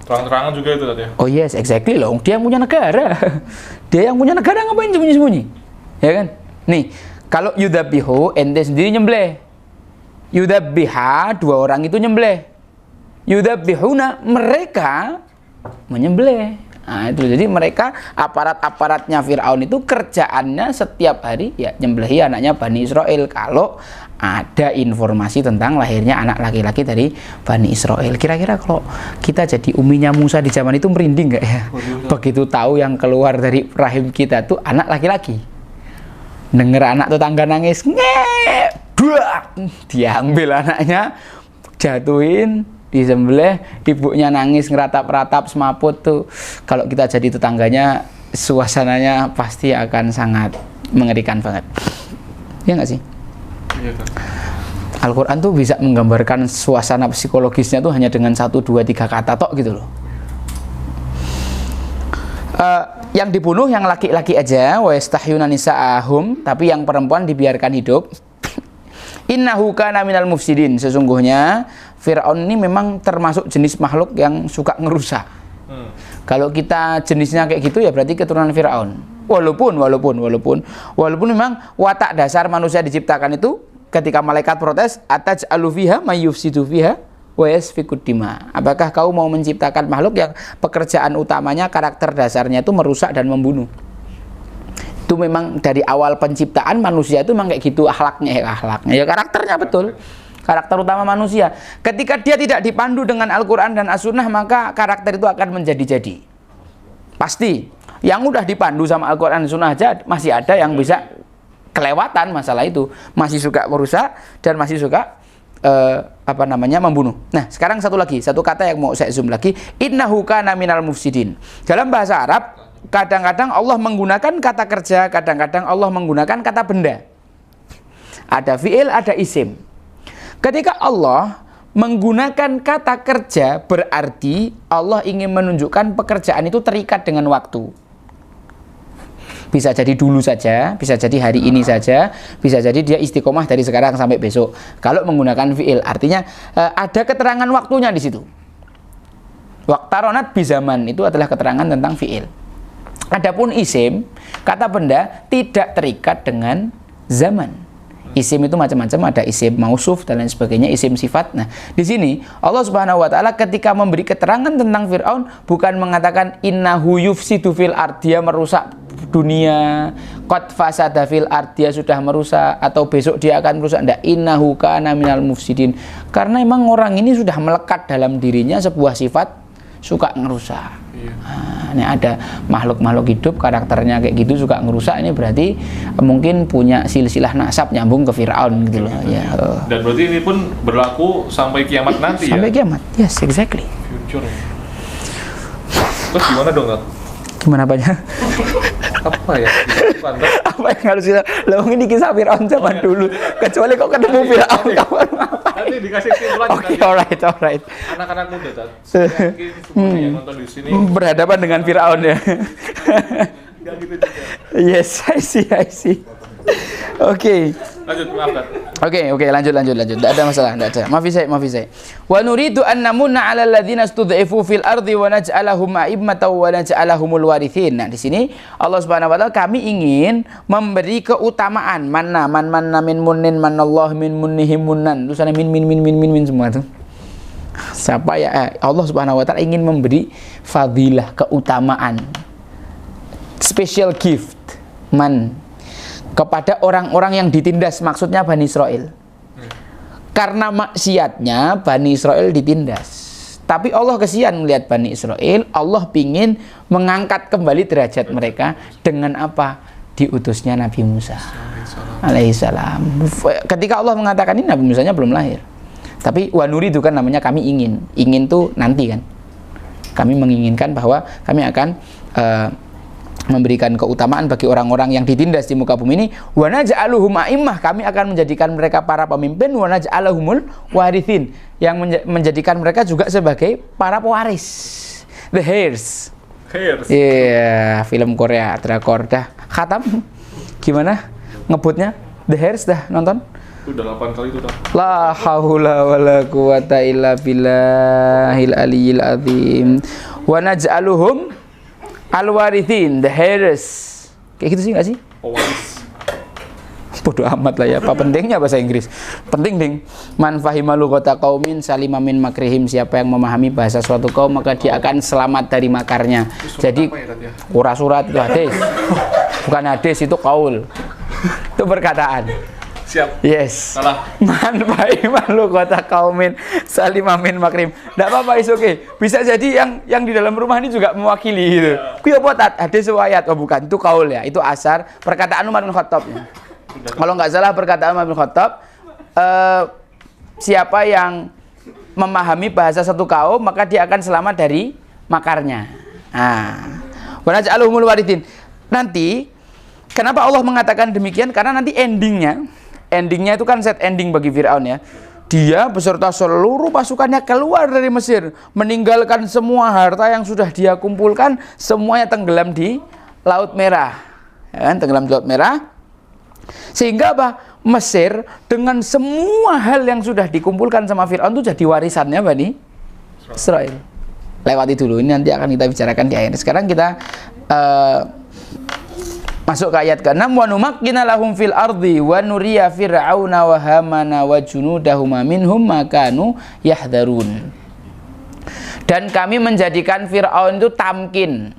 Terang-terangan juga itu tadi ya? Oh yes, exactly loh. Dia yang punya negara. Dia yang punya negara, ngapain sembunyi-sembunyi? Ya kan? Nih, kalau yudzabihu, ente sendiri nyembelih. Yudzabbiha, 2 orang itu nyembelih. Yudzabihuna, mereka menyembelih. Nah, itu jadi mereka aparat-aparatnya Fir'aun itu kerjaannya setiap hari ya nyembelihi anaknya Bani Israel kalau ada informasi tentang lahirnya anak laki-laki dari Bani Israel. Kira-kira kalau kita jadi uminya Musa di zaman itu merinding nggak ya? Begitu tahu yang keluar dari rahim kita tuh anak laki-laki. Denger anak tetangga nangis, diambil anaknya, jatuhin, disembelih, ibunya nangis ngeratap-ratap semaput tuh. Kalau kita jadi tetangganya, suasananya pasti akan sangat mengerikan banget. Ya nggak sih? Iya kan. Al-Quran tuh bisa menggambarkan suasana psikologisnya tuh hanya dengan 1, 2, 3 kata tok gitu loh. Yang dibunuh yang laki-laki aja, wa yastahyuna nisa'ahum, tapi yang perempuan dibiarkan hidup. Innahu kana minal mufsidin, sesungguhnya Fir'aun ini memang termasuk jenis makhluk yang suka ngerusak. Kalau kita jenisnya kayak gitu ya berarti keturunan Fir'aun. Walaupun memang watak dasar manusia diciptakan itu ketika malaikat protes, ataj'alu fiha may yufsidu fiha wa yasfikud dima. Apakah kau mau menciptakan makhluk yang pekerjaan utamanya karakter dasarnya itu merusak dan membunuh? Itu memang dari awal penciptaan manusia itu memang kayak gitu akhlaknya ya karakternya betul. karakter utama manusia. Ketika dia tidak dipandu dengan Al-Quran dan As-Sunnah, maka karakter itu akan menjadi-jadi. Pasti. Yang udah dipandu sama Al-Quran dan Sunnah aja masih ada yang bisa kelewatan masalah itu. Masih suka merusak dan masih suka membunuh. Nah, sekarang satu kata yang mau saya zoom lagi. Innahu kana minal mufsidin. Dalam bahasa Arab, kadang-kadang Allah menggunakan kata kerja, kadang-kadang Allah menggunakan kata benda. Ada fi'il, ada isim. Ketika Allah menggunakan kata kerja, berarti Allah ingin menunjukkan pekerjaan itu terikat dengan waktu. Bisa jadi dulu saja, bisa jadi hari ini saja, bisa jadi dia istiqomah dari sekarang sampai besok. Kalau menggunakan fi'il, artinya ada keterangan waktunya di situ. Waqtaronat bizaman itu adalah keterangan tentang fi'il. Adapun isim, kata benda tidak terikat dengan zaman. Isim itu macam-macam, ada isim mausuf dan lain sebagainya, isim sifat. Nah, di sini Allah Subhanahu wa taala ketika memberi keterangan tentang Firaun bukan mengatakan innahu yufsidu fil ard, dia merusak dunia, qad fasada fil ard, dia sudah merusak, atau besok dia akan merusak. Ndak, innahu kana minal mufsidin. Karena memang orang ini sudah melekat dalam dirinya sebuah sifat suka ngerusak. Nah, ini ada makhluk-makhluk hidup karakternya kayak gitu suka ngerusak, ini berarti mungkin punya silsilah nasab nyambung ke Firaun gitu loh ya. Dan berarti ini pun berlaku sampai kiamat nanti sampai ya? Kiamat, yes, exactly. Future. Terus gimana dong, Nat? Gimana apanya? Apa ya? Apa yang harus kita lalu ini kisah Firaun zaman dulu. Kecuali kok ketemu Firaun kapan? Nanti dikasih kesimpulan. Oke, alright. Anak-anak muda, Tat. Mungkin semua yang nonton di sini berhadapan dengan Firaun ya. Enggak gitu juga. Yes, I see. Oke. Lanjut, maaf, Tat. Oke, lanjut. Tidak ada masalah, tidak ada. Maafi saya. Wa nuridu an namunna 'alal ladzina stud'ifu fil ardi wa naj'alahum a'immatan wa naj'alahumul warithin. Nah, di sini Allah Subhanahu wa taala, kami ingin memberi keutamaan man min munnin manallahu min munnihim munnan. Tulisannya min semua itu. Siapa ya? Allah Subhanahu wa taala ingin memberi fadilah, keutamaan. Special gift kepada orang-orang yang ditindas, maksudnya Bani Israel. Karena maksiatnya Bani Israel ditindas. Tapi Allah kesian melihat Bani Israel, Allah pingin mengangkat kembali derajat mereka dengan apa? Diutusnya Nabi Musa alaihissalam. Ketika Allah mengatakan ini, Nabi Musanya belum lahir. Tapi wanuri itu kan namanya kami ingin. Ingin tuh nanti kan. Kami menginginkan bahwa kami akan memberikan keutamaan bagi orang-orang yang ditindas di muka bumi ini. Wa naj'aluhum a'immah, kami akan menjadikan mereka para pemimpin. Wa naj'aluhumul warithin, yang menjadikan mereka juga sebagai para pewaris. The heirs. Iya, film Korea, drakor. Dah khatam. Gimana ngebutnya? The heirs dah nonton? Udah 8 kali itu dah. La haula wala quwata illa billahil aliyyil azim. Wa naj'aluhum al-warithin, the heirs. Kayak gitu sih nggak sih? Pewaris. Bodoh amat lah ya. Apa pentingnya bahasa Inggris? Penting ding. Man fahima lughata qaumin salima min makrihim. Siapa yang memahami bahasa suatu kaum maka dia akan selamat dari makarnya. Jadi surat itu hadis. Bukan hadis, itu qaul. Itu perkataan. Siap. Yes. Salah. Man fahima lughata qaumin salima min makrim. Enggak apa-apa, is okay. Bisa jadi yang di dalam rumah ini juga mewakili gitu. Kuwi apa hadis riwayat? Oh bukan, itu qaul ya. Itu asar, perkataan Umar bin Khattab. Kalau nggak salah perkataan Umar bin Khattab, siapa yang memahami bahasa satu kaum maka dia akan selamat dari makarnya. Wa naj'aluhumul warithin. Nanti kenapa Allah mengatakan demikian? Karena nanti endingnya itu kan set ending bagi Firaun ya. Dia beserta seluruh pasukannya keluar dari Mesir, meninggalkan semua harta yang sudah dia kumpulkan, semuanya tenggelam di Laut Merah. Ya kan, tenggelam di Laut Merah. Sehingga apa? Mesir dengan semua hal yang sudah dikumpulkan sama Firaun itu jadi warisannya Bani Israel. Lewati dulu, ini nanti akan kita bicarakan di akhir. Sekarang kita masuk ke ayat ke-6. Wa numakkina lahum fil ardi wa nuriya fir'auna wa hamana wa junudahuma minhum ma kanu yahdharun. Dan kami menjadikan Fir'aun itu tamkin.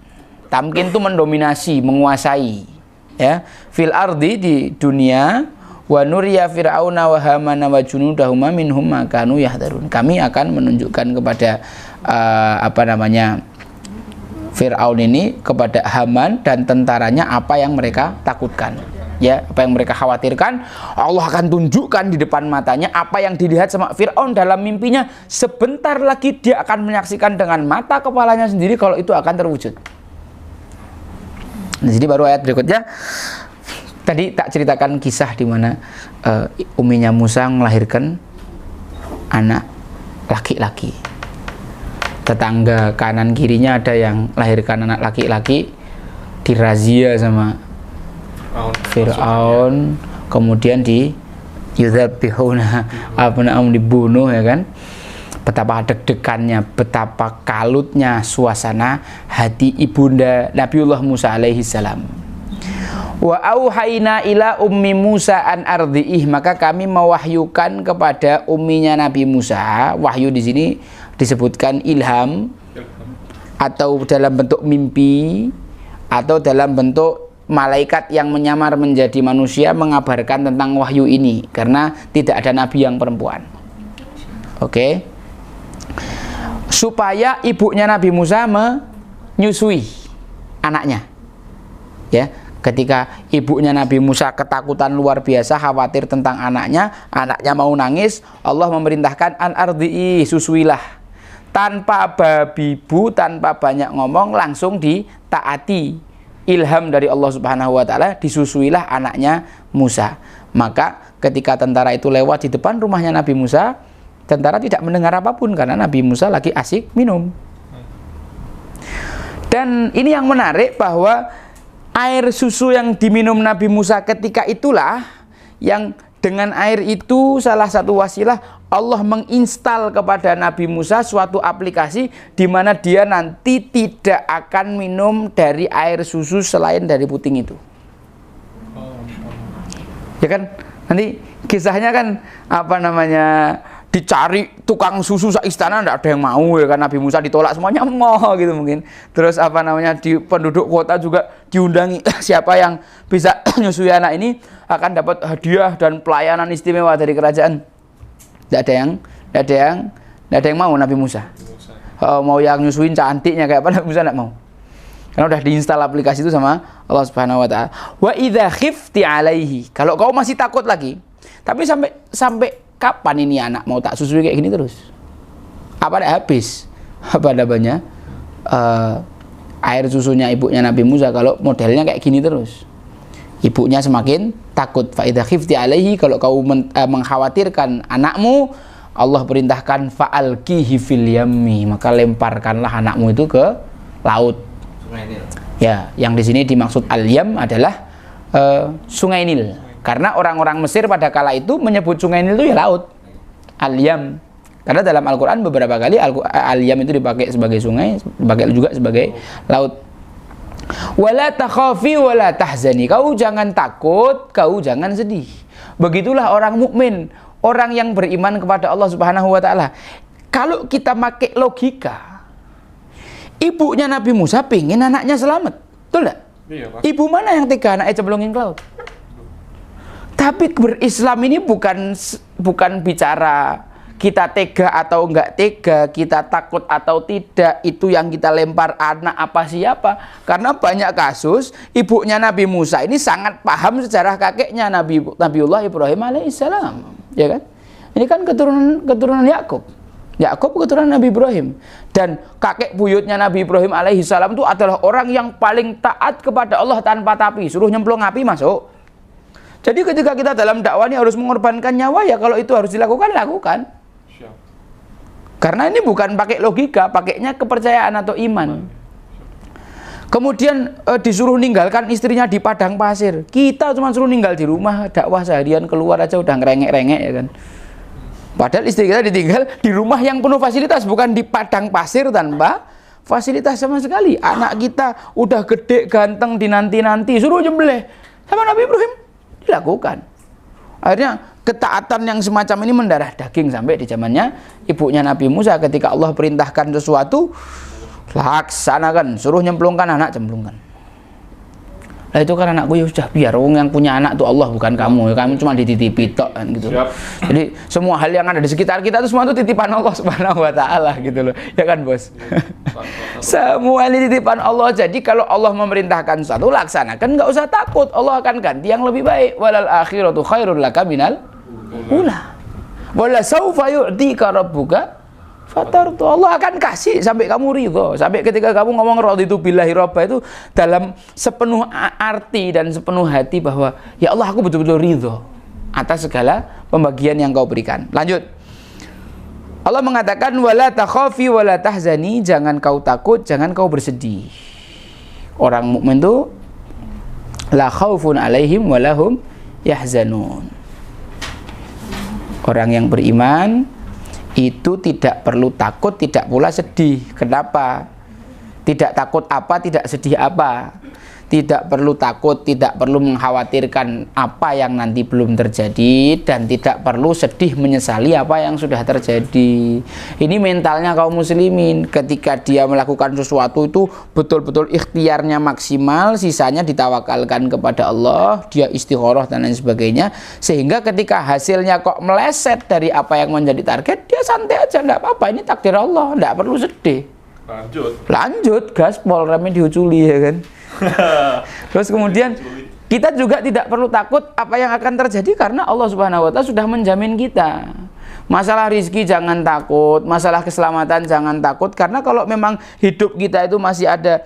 Tamkin itu mendominasi, menguasai. Ya, fil ardi di dunia, wa nuriya fir'auna wa hamana wa junudahuma minhum ma kanu yahdharun. Kami akan menunjukkan kepada Fir'aun ini, kepada Haman dan tentaranya apa yang mereka takutkan, ya, apa yang mereka khawatirkan. Allah akan tunjukkan di depan matanya apa yang dilihat sama Fir'aun dalam mimpinya. Sebentar lagi dia akan menyaksikan dengan mata kepalanya sendiri kalau itu akan terwujud. Nah, jadi baru ayat berikutnya. Tadi tak ceritakan kisah di mana uminya Musa melahirkan anak laki-laki. Tetangga kanan kirinya ada yang lahirkan anak laki-laki, dirazia sama Fir'aun, kemudian di yudzabihuna abna'ahum, dibunuh, ya kan. Betapa deg-degannya, betapa kalutnya suasana hati ibunda Nabiullah Musa alaihi salam. Wa auhayna ila ummi Musa an ardhi'ih, maka kami mewahyukan kepada umminya Nabi Musa. Wahyu di sini disebutkan ilham, atau dalam bentuk mimpi, atau dalam bentuk malaikat yang menyamar menjadi manusia mengabarkan tentang wahyu ini, karena tidak ada nabi yang perempuan. Oke. Supaya ibunya Nabi Musa menyusui anaknya, ya. Ketika ibunya Nabi Musa ketakutan luar biasa, khawatir tentang anaknya mau nangis, Allah memerintahkan an ardhi'i, susuilah. Tanpa babi bu, tanpa banyak ngomong, langsung ditaati. Ilham dari Allah Subhanahu wa taala, disusuilah anaknya Musa. Maka ketika tentara itu lewat di depan rumahnya Nabi Musa, tentara tidak mendengar apapun karena Nabi Musa lagi asik minum. Dan ini yang menarik, bahwa air susu yang diminum Nabi Musa ketika itulah yang dengan air itu salah satu wasilah Allah menginstal kepada Nabi Musa suatu aplikasi di mana dia nanti tidak akan minum dari air susu selain dari puting itu. Ya kan? Nanti kisahnya kan dicari tukang susu sak istana, tidak ada yang mau, ya kan. Nabi Musa ditolak semuanya, mau gitu mungkin. Terus di penduduk kota juga diundangi, siapa yang bisa nyusui anak ini akan dapat hadiah dan pelayanan istimewa dari kerajaan. Tidak ada yang mau Nabi Musa. Mau yang nyusuin cantiknya kayak apa, Nabi Musa tidak mau. Karena udah diinstal aplikasi itu sama Allah Subhanahu wa taala. Wa idza khifti alaihi, kalau kau masih takut lagi, tapi sampai kapan ini anak mau tak susui kayak gini terus? Apa tidak habis? Air susunya ibunya Nabi Musa kalau modelnya kayak gini terus. Ibunya semakin takut. Fa idza khifti alaihi, kalau kau mengkhawatirkan anakmu, Allah perintahkan fa'alqihi fil yammi, maka lemparkanlah anakmu itu ke laut. Sungai Nil. Ya, yang di sini dimaksud al-yam adalah Sungai Nil. Karena orang-orang Mesir pada kala itu menyebut Sungai Nil itu ya laut, al-yam. Karena dalam Al-Quran beberapa kali al-yam itu dipakai sebagai sungai, dipakai juga sebagai laut. Wala takhafi wala tahzani, kau jangan takut, kau jangan sedih. Begitulah orang mukmin, orang yang beriman kepada Allah Subhanahu wa taala. Kalau kita pakai logika, ibunya Nabi Musa pengen anaknya selamat, betul enggak? Iya, ibu mana yang tega anaknya cemplungin ke laut? Tapi berislam ini bukan bicara kita tega atau enggak tega, kita takut atau tidak, itu yang kita lempar anak apa siapa. Karena banyak kasus ibunya Nabi Musa ini sangat paham sejarah kakeknya Nabiullah Ibrahim alaihissalam, ya kan? Ini kan keturunan Yakub keturunan Nabi Ibrahim, dan kakek buyutnya Nabi Ibrahim alaihissalam itu adalah orang yang paling taat kepada Allah tanpa tapi, suruh nyemplung api masuk. Jadi ketika kita dalam dakwah ini harus mengorbankan nyawa, ya kalau itu harus dilakukan, lakukan. Karena ini bukan pakai logika, pakainya kepercayaan atau iman. Kemudian disuruh ninggalkan istrinya di padang pasir. Kita cuma suruh ninggal di rumah, dakwah seharian, keluar aja udah ngerengek-rengek, ya kan. Padahal istri kita ditinggal di rumah yang penuh fasilitas, bukan di padang pasir tanpa fasilitas sama sekali. Anak kita udah gede, ganteng, dinanti-nanti, suruh nyembelih sama Nabi Ibrahim, dilakukan. Akhirnya ketaatan yang semacam ini mendarah daging sampai di zamannya ibunya Nabi Musa. Ketika Allah perintahkan sesuatu, laksanakan, suruh nyemplungkan anak, cemplungkan. Lah itu kan anakku, ya sudah biar wong yang punya anak tuh Allah bukan kamu. Kamu cuma dititipi tok kan gitu. Siap. Jadi semua hal yang ada di sekitar kita itu semua itu titipan Allah Subhanahu wa taala gitu loh. Ya kan, Bos? Semua ini titipan Allah. Jadi kalau Allah memerintahkan sesuatu, laksanakan, enggak usah takut. Allah akan ganti yang lebih baik. Walal akhiratu khairul laka minal ula. Wala saufa yu'tika rabbuka fatartu. Allah akan kasih sampai kamu ridho, sampai ketika kamu ngomong raditu billahi robba itu dalam sepenuh arti dan sepenuh hati bahwa ya Allah, aku betul-betul ridho atas segala pembagian yang kau berikan. Lanjut, Allah mengatakan wala takhafi wala tahzani, jangan kau takut, jangan kau bersedih. Orang mukmin itu la khaufun alaihim walahum yahzanun. Orang yang beriman itu tidak perlu takut, tidak pula sedih. Kenapa? Tidak takut apa, tidak sedih apa. Tidak perlu takut, tidak perlu mengkhawatirkan apa yang nanti belum terjadi, dan tidak perlu sedih menyesali apa yang sudah terjadi. Ini mentalnya kaum muslimin. Ketika dia melakukan sesuatu itu betul-betul ikhtiarnya maksimal, sisanya ditawakalkan kepada Allah, dia istikharah dan lain sebagainya. Sehingga ketika hasilnya kok meleset dari apa yang menjadi target, dia santai aja, enggak apa-apa, ini takdir Allah, enggak perlu sedih. Lanjut, gaspol, remnya diuculi, ya kan. Terus kemudian kita juga tidak perlu takut apa yang akan terjadi karena Allah Subhanahu wa taala sudah menjamin kita. Masalah rizki jangan takut, masalah keselamatan jangan takut, karena kalau memang hidup kita itu masih ada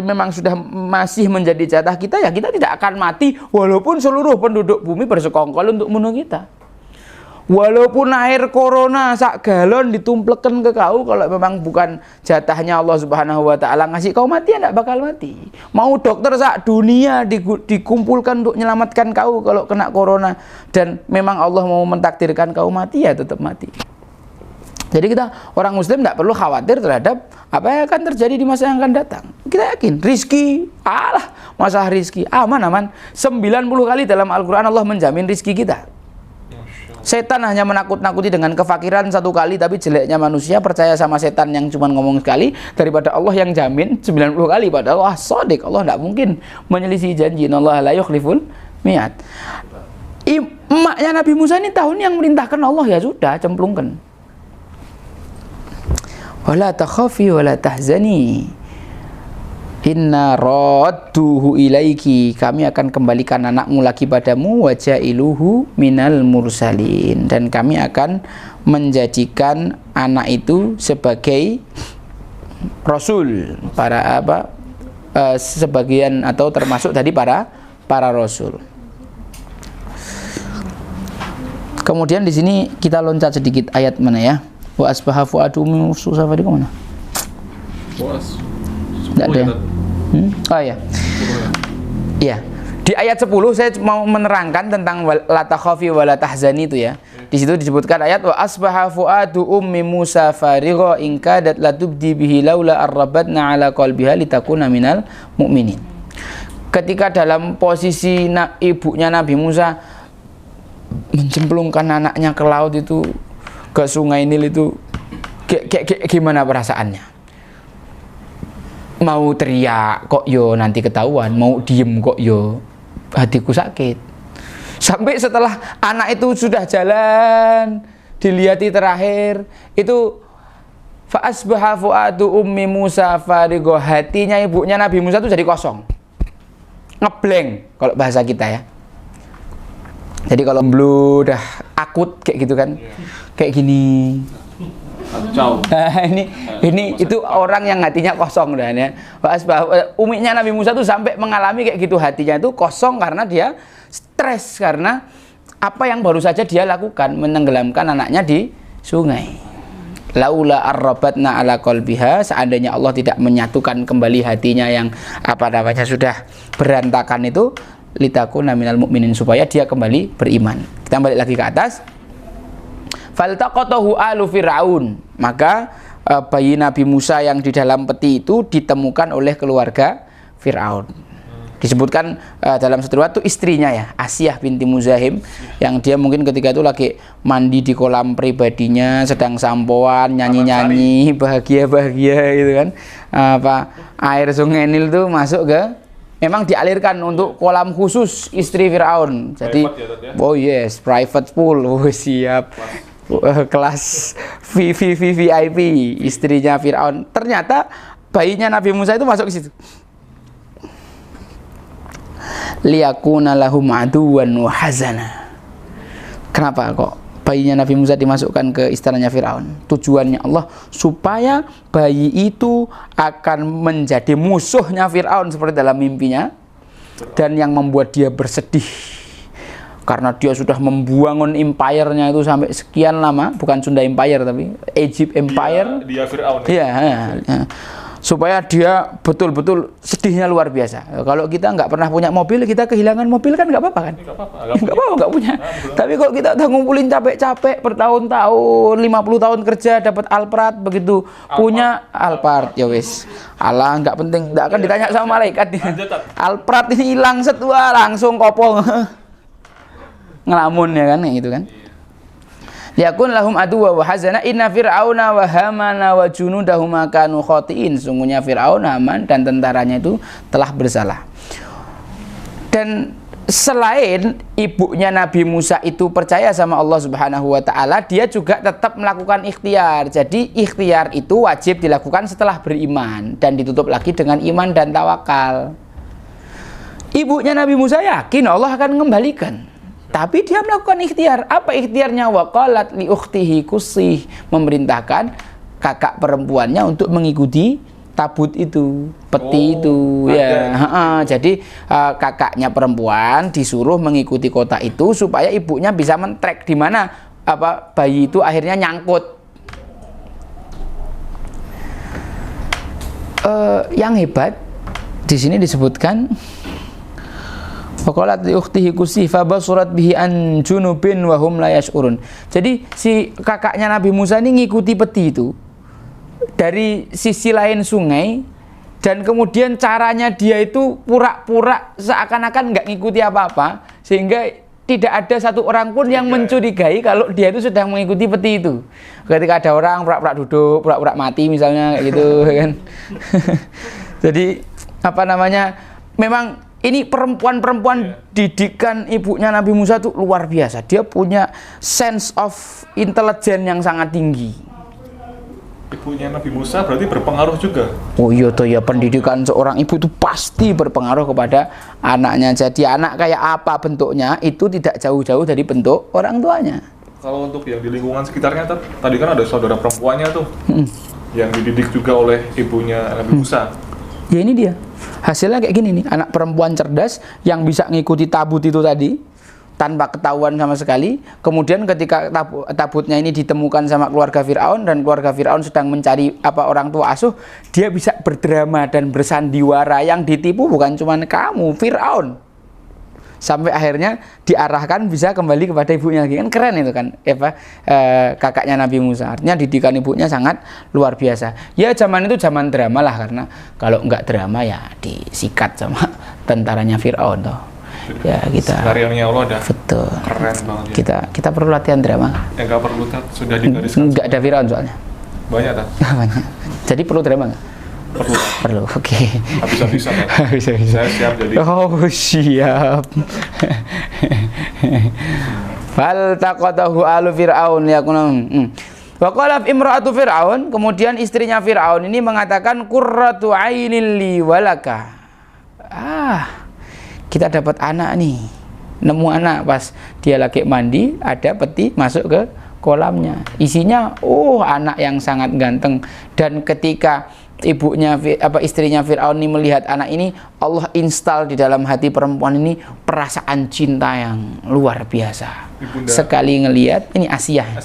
memang sudah masih menjadi jatah kita, ya kita tidak akan mati walaupun seluruh penduduk bumi bersekongkol untuk bunuh kita. Walaupun air corona sak galon ditumplekan ke kau, kalau memang bukan jatahnya Allah Subhanahu wa taala ngasih kau mati, ya enggak bakal mati. Mau dokter sak dunia dikumpulkan untuk menyelamatkan kau kalau kena corona, dan memang Allah mau mentakdirkan kau mati, ya tetap mati. Jadi kita orang muslim tidak perlu khawatir terhadap apa yang akan terjadi di masa yang akan datang. Kita yakin rizki, masalah rizki aman-aman. 90 kali dalam Al-Quran Allah menjamin rizki kita. Setan hanya menakut-nakuti dengan kefakiran 1 kali, tapi jeleknya manusia percaya sama setan yang cuma ngomong sekali daripada Allah yang jamin 90 kali. Padahal Allah shadiq, Allah tidak mungkin menyelisih janji. Allah la yukhliful mi'ad. Emaknya Nabi Musa ini tahun yang merintahkan Allah, ya sudah, cemplungkan. Wala takhafi wala tahzani, inna radduhu ilaiki, kami akan kembalikan anakmu lagi padamu, wajailuhu minal mursalin, dan kami akan menjadikan anak itu sebagai rasul, para sebagian atau termasuk dari para rasul. Kemudian di sini kita loncat sedikit ayat mana ya? Wa asbaha fuadu min safari mana? Tidak ada. Oh ya. Iya. Di ayat 10 saya mau menerangkan tentang la takhafi wa la tahzani itu ya. Di situ disebutkan ayat wa asbaha fuadu ummi Musa farigha in kadat latubdi bihi laula arrabatna ala qalbiha litakuna minal mu'minin. Ketika dalam posisi ibunya Nabi Musa mencemplungkan anaknya ke laut itu, ke sungai Nil itu, gimana perasaannya? Mau teriak kok yo nanti ketahuan, mau diem kok yo hatiku sakit. Sampai setelah anak itu sudah jalan, dilihati terakhir itu fa asbaha fuadu ummi Musa farigha, hatinya ibunya Nabi Musa itu jadi kosong, ngeblank kalau bahasa kita ya. Jadi kalau blue udah akut kayak gitu kan, kayak gini. Nah, ini itu orang yang hatinya kosong dan ya. Umiknya Nabi Musa tuh sampai mengalami kayak gitu, hatinya itu kosong karena dia stres karena apa yang baru saja dia lakukan, menenggelamkan anaknya di sungai. Laula arrabatna ala qalbiha, seandainya Allah tidak menyatukan kembali hatinya yang sudah berantakan itu, litakuna minal mu'minin, supaya dia kembali beriman. Kita balik lagi ke atas. Faltaqatahu alu Fir'aun, maka bayi Nabi Musa yang di dalam peti itu ditemukan oleh keluarga Fir'aun. Disebutkan dalam satu riwayat itu istrinya ya, Asiyah binti Muzahim, yang dia mungkin ketika itu lagi mandi di kolam pribadinya, sedang sampoan, nyanyi-nyanyi, bahagia-bahagia gitu kan. Air sungai Nil itu masuk ke memang dialirkan untuk kolam khusus istri Firaun. Jadi Private ya, Tat, ya? oh yes, private pool. Oh siap. Kelas VIP istrinya Firaun. Ternyata bayinya Nabi Musa itu masuk ke situ. Liyakuna lahum aduwan wa hazana. Kenapa kok bayinya Nabi Musa dimasukkan ke istananya Firaun? Tujuannya Allah supaya bayi itu akan menjadi musuhnya Firaun seperti dalam mimpinya, dan yang membuat dia bersedih karena dia sudah membangun empire-nya itu sampai sekian lama, bukan Sunda Empire tapi Egypt Empire. Dia Firaun. Iya, ya. Supaya dia betul-betul sedihnya luar biasa. Kalau kita nggak pernah punya mobil, kita kehilangan mobil kan nggak apa-apa kan? Nggak apa-apa, Nggak punya. Tapi kalau kita udah ngumpulin capek-capek bertahun-tahun, 50 tahun kerja dapat Alphard, begitu punya Alphard, ya wis. Allah nggak penting, nggak akan ditanya sama malaikat. Alphard ini hilang setua langsung kopong. Ngelamun ya kan, gitu kan. Yakun lahum aduwa wa hazana inna fir'auna wa hamana wa junudahum kanu khotiin. Sungguhnya Fir'aun, Haman dan tentaranya itu telah bersalah. Dan selain ibunya Nabi Musa itu percaya sama Allah Subhanahu wa taala, dia juga tetap melakukan ikhtiar. Jadi ikhtiar itu wajib dilakukan setelah beriman dan ditutup lagi dengan iman dan tawakal. Ibunya Nabi Musa yakin Allah akan mengembalikan. Tapi dia melakukan ikhtiar. Apa ikhtiarnya? Waqalat li ukhtihi qusih, memerintahkan kakak perempuannya untuk mengikuti tabut itu, peti itu ya. Jadi kakaknya perempuan disuruh mengikuti kota itu supaya ibunya bisa men-track di mana bayi itu akhirnya nyangkut. Yang hebat di sini disebutkan faqalat li ukhtihi qusih fabasurat bihi an junubin wa hum la yash'urun. Jadi si kakaknya Nabi Musa ini ngikuti peti itu dari sisi lain sungai, dan kemudian caranya dia itu pura-pura seakan-akan nggak ngikuti apa-apa, sehingga tidak ada satu orang pun yang mencurigai kalau dia itu sedang mengikuti peti itu. Ketika ada orang pura-pura duduk, pura-pura mati misalnya gitu kan. Jadi memang ini perempuan-perempuan didikan ibunya Nabi Musa itu luar biasa. Dia punya sense of intelligence yang sangat tinggi. Ibunya Nabi Musa berarti berpengaruh juga. Oh iya toh ya, pendidikan seorang ibu itu pasti berpengaruh kepada anaknya. Jadi anak kayak apa bentuknya itu tidak jauh-jauh dari bentuk orang tuanya. Kalau untuk yang di lingkungan sekitarnya, tadi kan ada saudara perempuannya tuh yang dididik juga oleh ibunya Nabi Musa. Ya ini dia. Hasilnya kayak gini nih, anak perempuan cerdas yang bisa ngikuti tabut itu tadi tanpa ketahuan sama sekali. Kemudian ketika tabutnya ini ditemukan sama keluarga Fir'aun dan keluarga Fir'aun sedang mencari orang tua asuh, dia bisa berdrama dan bersandiwara. Yang ditipu bukan cuma kamu, Fir'aun. Sampai akhirnya diarahkan bisa kembali kepada ibunya lagi. Kan keren itu kan, kakaknya Nabi Musa. Artinya didikan ibunya sangat luar biasa. Ya zaman itu zaman drama lah, karena kalau nggak drama ya disikat sama tentaranya Fir'aun toh. Ya kita karyanya Allah ada. Betul. Keren banget. Ya. Kita perlu latihan drama. Yang nggak perlu, sudah digariskan. Nggak ada Fir'aun soalnya. Banyak tak? Banyak. Jadi perlu drama nggak? Perlu, oke. Bisa kan? Bisa. Saya siap jadi. Oh siap. Fal taqatahu alu Fir'aun yakunum. Wa qala imra'atu Fir'aun, kemudian istrinya Fir'aun ini mengatakan qurratu ainil li walaka. Kita dapat anak nih. Nemu anak pas dia lagi mandi, ada peti masuk ke kolamnya. Isinya anak yang sangat ganteng, dan ketika istrinya Fir'aun ini melihat anak ini, Allah install di dalam hati perempuan ini perasaan cinta yang luar biasa. Ibunda. Sekali ngelihat, ini Asia ya?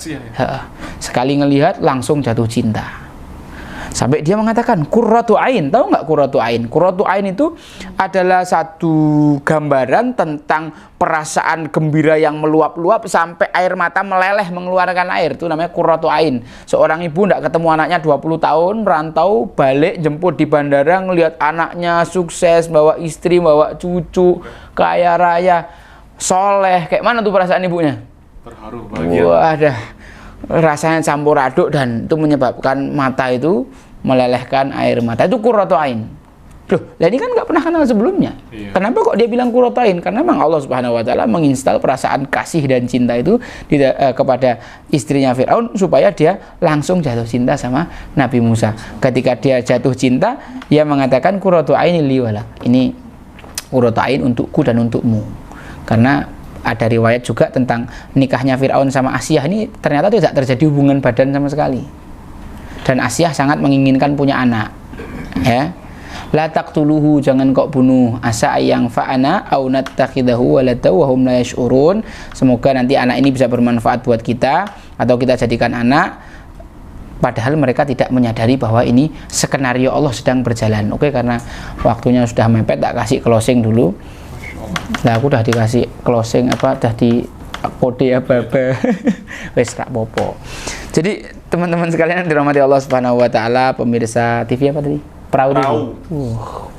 Sekali ngelihat langsung jatuh cinta. Sampai dia mengatakan qurratu ain. Tahu nggak qurratu ain? Qurratu ain itu adalah satu gambaran tentang perasaan gembira yang meluap-luap sampai air mata meleleh mengeluarkan air. Itu namanya qurratu ain. Seorang ibu tidak ketemu anaknya 20 tahun, merantau, balik jemput di bandara, ngelihat anaknya sukses, bawa istri, bawa cucu, kaya raya, soleh. Kayak mana tuh perasaan ibunya? Terharu, bahagia. Wah, rasanya campur aduk, dan itu menyebabkan mata itu melelehkan air mata. Itu qurratu ain. Loh, lah ini kan nggak pernah kenal sebelumnya. Iya. Kenapa kok dia bilang qurrata ain? Karena memang Allah Subhanahu wa taala menginstal perasaan kasih dan cinta itu kepada istrinya Firaun supaya dia langsung jatuh cinta sama Nabi Musa. Ketika dia jatuh cinta, ia mengatakan qurratu aini li walak. Ini qurratu ain untukku dan untukmu. Karena ada riwayat juga tentang nikahnya Firaun sama Asyah ini ternyata tidak terjadi hubungan badan sama sekali. Dan Asyah sangat menginginkan punya anak. Ya. La taqtuluhu, jangan kau bunuh, asa yang fa'ana au nattakhidahu waladaw wa hum la yash'urun. Semoga nanti anak ini bisa bermanfaat buat kita atau kita jadikan anak, padahal mereka tidak menyadari bahwa ini skenario Allah sedang berjalan. Oke, karena waktunya sudah mepet, tak kasih closing dulu. Nah, aku udah dikasih closing udah di kode apa-apa. Wes rak popo. Jadi teman-teman sekalian yang dirahmati Allah Subhanahu wa taala, pemirsa TV apa tadi? Perahu.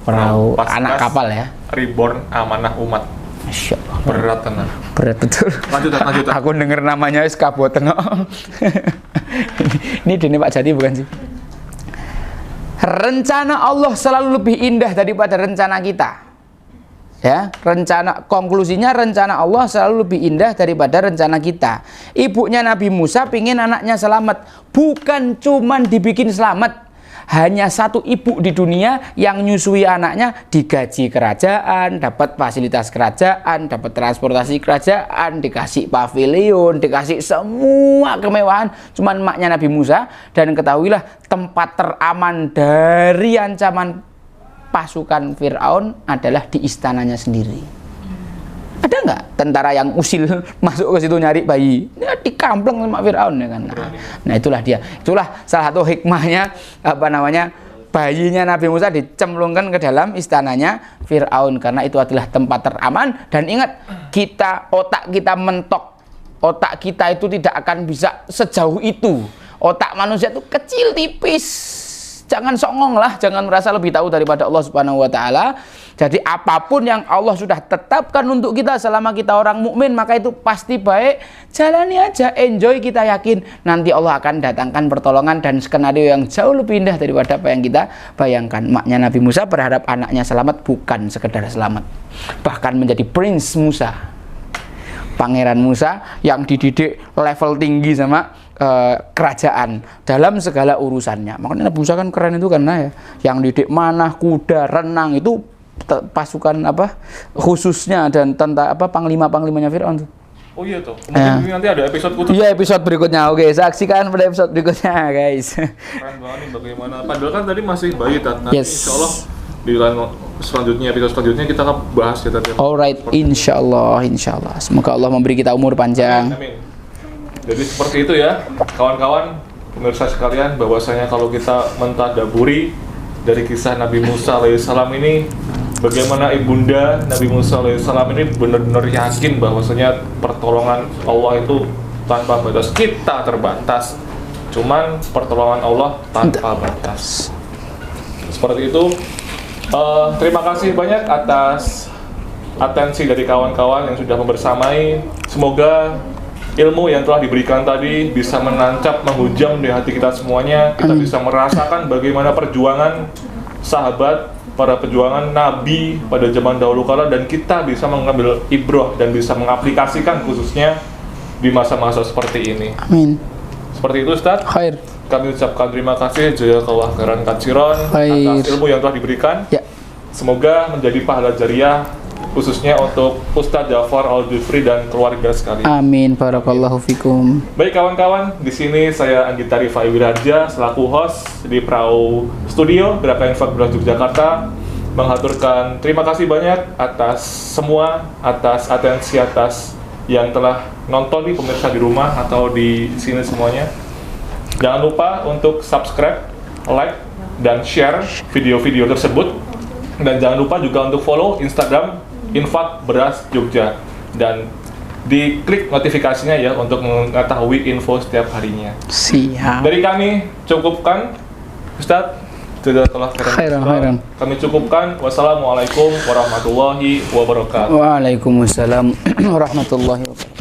Perahu. Anak kapal ya. Reborn amanah umat. Masya Allah. Berat tenang. Berat betul. Lanjut. Aku denger namanya wis kabut tengok. Ini Dene Pak Jati bukan sih? Rencana Allah selalu lebih indah daripada rencana kita. Ya, konklusinya rencana Allah selalu lebih indah daripada rencana kita. Ibunya Nabi Musa pingin anaknya selamat, bukan cuman dibikin selamat. Hanya satu ibu di dunia yang nyusui anaknya digaji kerajaan, dapat fasilitas kerajaan, dapat transportasi kerajaan, dikasih pavilion, dikasih semua kemewahan, cuman maknya Nabi Musa. Dan ketahuilah tempat teraman dari ancaman pasukan Firaun adalah di istananya sendiri. Ada nggak tentara yang usil masuk ke situ nyari bayi? Ya, dikampleng sama Firaun ya kan. Nah itulah dia. Itulah salah satu hikmahnya bayinya Nabi Musa dicemplungkan ke dalam istananya Firaun karena itu adalah tempat teraman. Dan ingat, otak kita mentok. Otak kita itu tidak akan bisa sejauh itu. Otak manusia itu kecil tipis. Jangan songong lah, jangan merasa lebih tahu daripada Allah Subhanahu wa taala. Jadi apapun yang Allah sudah tetapkan untuk kita selama kita orang mukmin, maka itu pasti baik. Jalani aja, enjoy, kita yakin nanti Allah akan datangkan pertolongan dan skenario yang jauh lebih indah daripada apa yang kita bayangkan. Maknya Nabi Musa berharap anaknya selamat, bukan sekedar selamat, bahkan menjadi Prince Musa, Pangeran Musa yang dididik level tinggi sama kerajaan dalam segala urusannya. Makanya Nabi Musa kan keren itu karena ya, yang didik manah, kuda, renang itu pasukan khususnya dan panglima-panglimanya Firaun tuh. Oh iya tuh. Mungkin nanti ada episode khusus. Iya, episode berikutnya. Oke, saksikan pada episode berikutnya, guys. Keren banget nih bagaimana. Padahal kan tadi masih bayi Tat. Yes. Insyaallah di episode selanjutnya kita akan bahas ya Tat. Alright, insyaallah. Semoga Allah memberi kita umur panjang. Amin. Jadi seperti itu ya, kawan-kawan, pemirsa sekalian, bahwasanya kalau kita mentadaburi dari kisah Nabi Musa alaihissalam ini, bagaimana ibunda Nabi Musa alaihissalam ini benar-benar yakin bahwasanya pertolongan Allah itu tanpa batas. Kita terbatas, cuman pertolongan Allah tanpa batas. Seperti itu. Terima kasih banyak atas atensi dari kawan-kawan yang sudah membersamai. Semoga ilmu yang telah diberikan tadi bisa menancap, menghujam di hati kita semuanya. Kita bisa merasakan bagaimana perjuangan sahabat, para perjuangan Nabi pada zaman dahulu kala, dan kita bisa mengambil ibrah dan bisa mengaplikasikan khususnya di masa-masa seperti ini. Amin. Seperti itu Ustaz. Khair. Kami ucapkan terima kasih jazakallahu khairan katsiran atas ilmu yang telah diberikan. Ya. Semoga menjadi pahala jariah khususnya untuk Ustadz Ja'far Al-Jufri dan keluarga sekalian. Amin, barakallahu fikum. Baik kawan-kawan, di sini saya Anggita Rifai Wirarja selaku host di Perahu Studio Gerakan Infak Beras Yogyakarta menghaturkan terima kasih banyak atas semua, atas atensi, atas yang telah nonton nih pemirsa di rumah atau di sini semuanya. Jangan lupa untuk subscribe, like, dan share video-video tersebut. Dan jangan lupa juga untuk follow Instagram Infak Beras Jogja, dan diklik notifikasinya ya untuk mengetahui info setiap harinya. Siap. Dari kami cukupkan, Ustadz. Jazakallahu khairan. Kami cukupkan. Wassalamualaikum warahmatullahi wabarakatuh. Waalaikumsalam warahmatullahi wabarakatuh.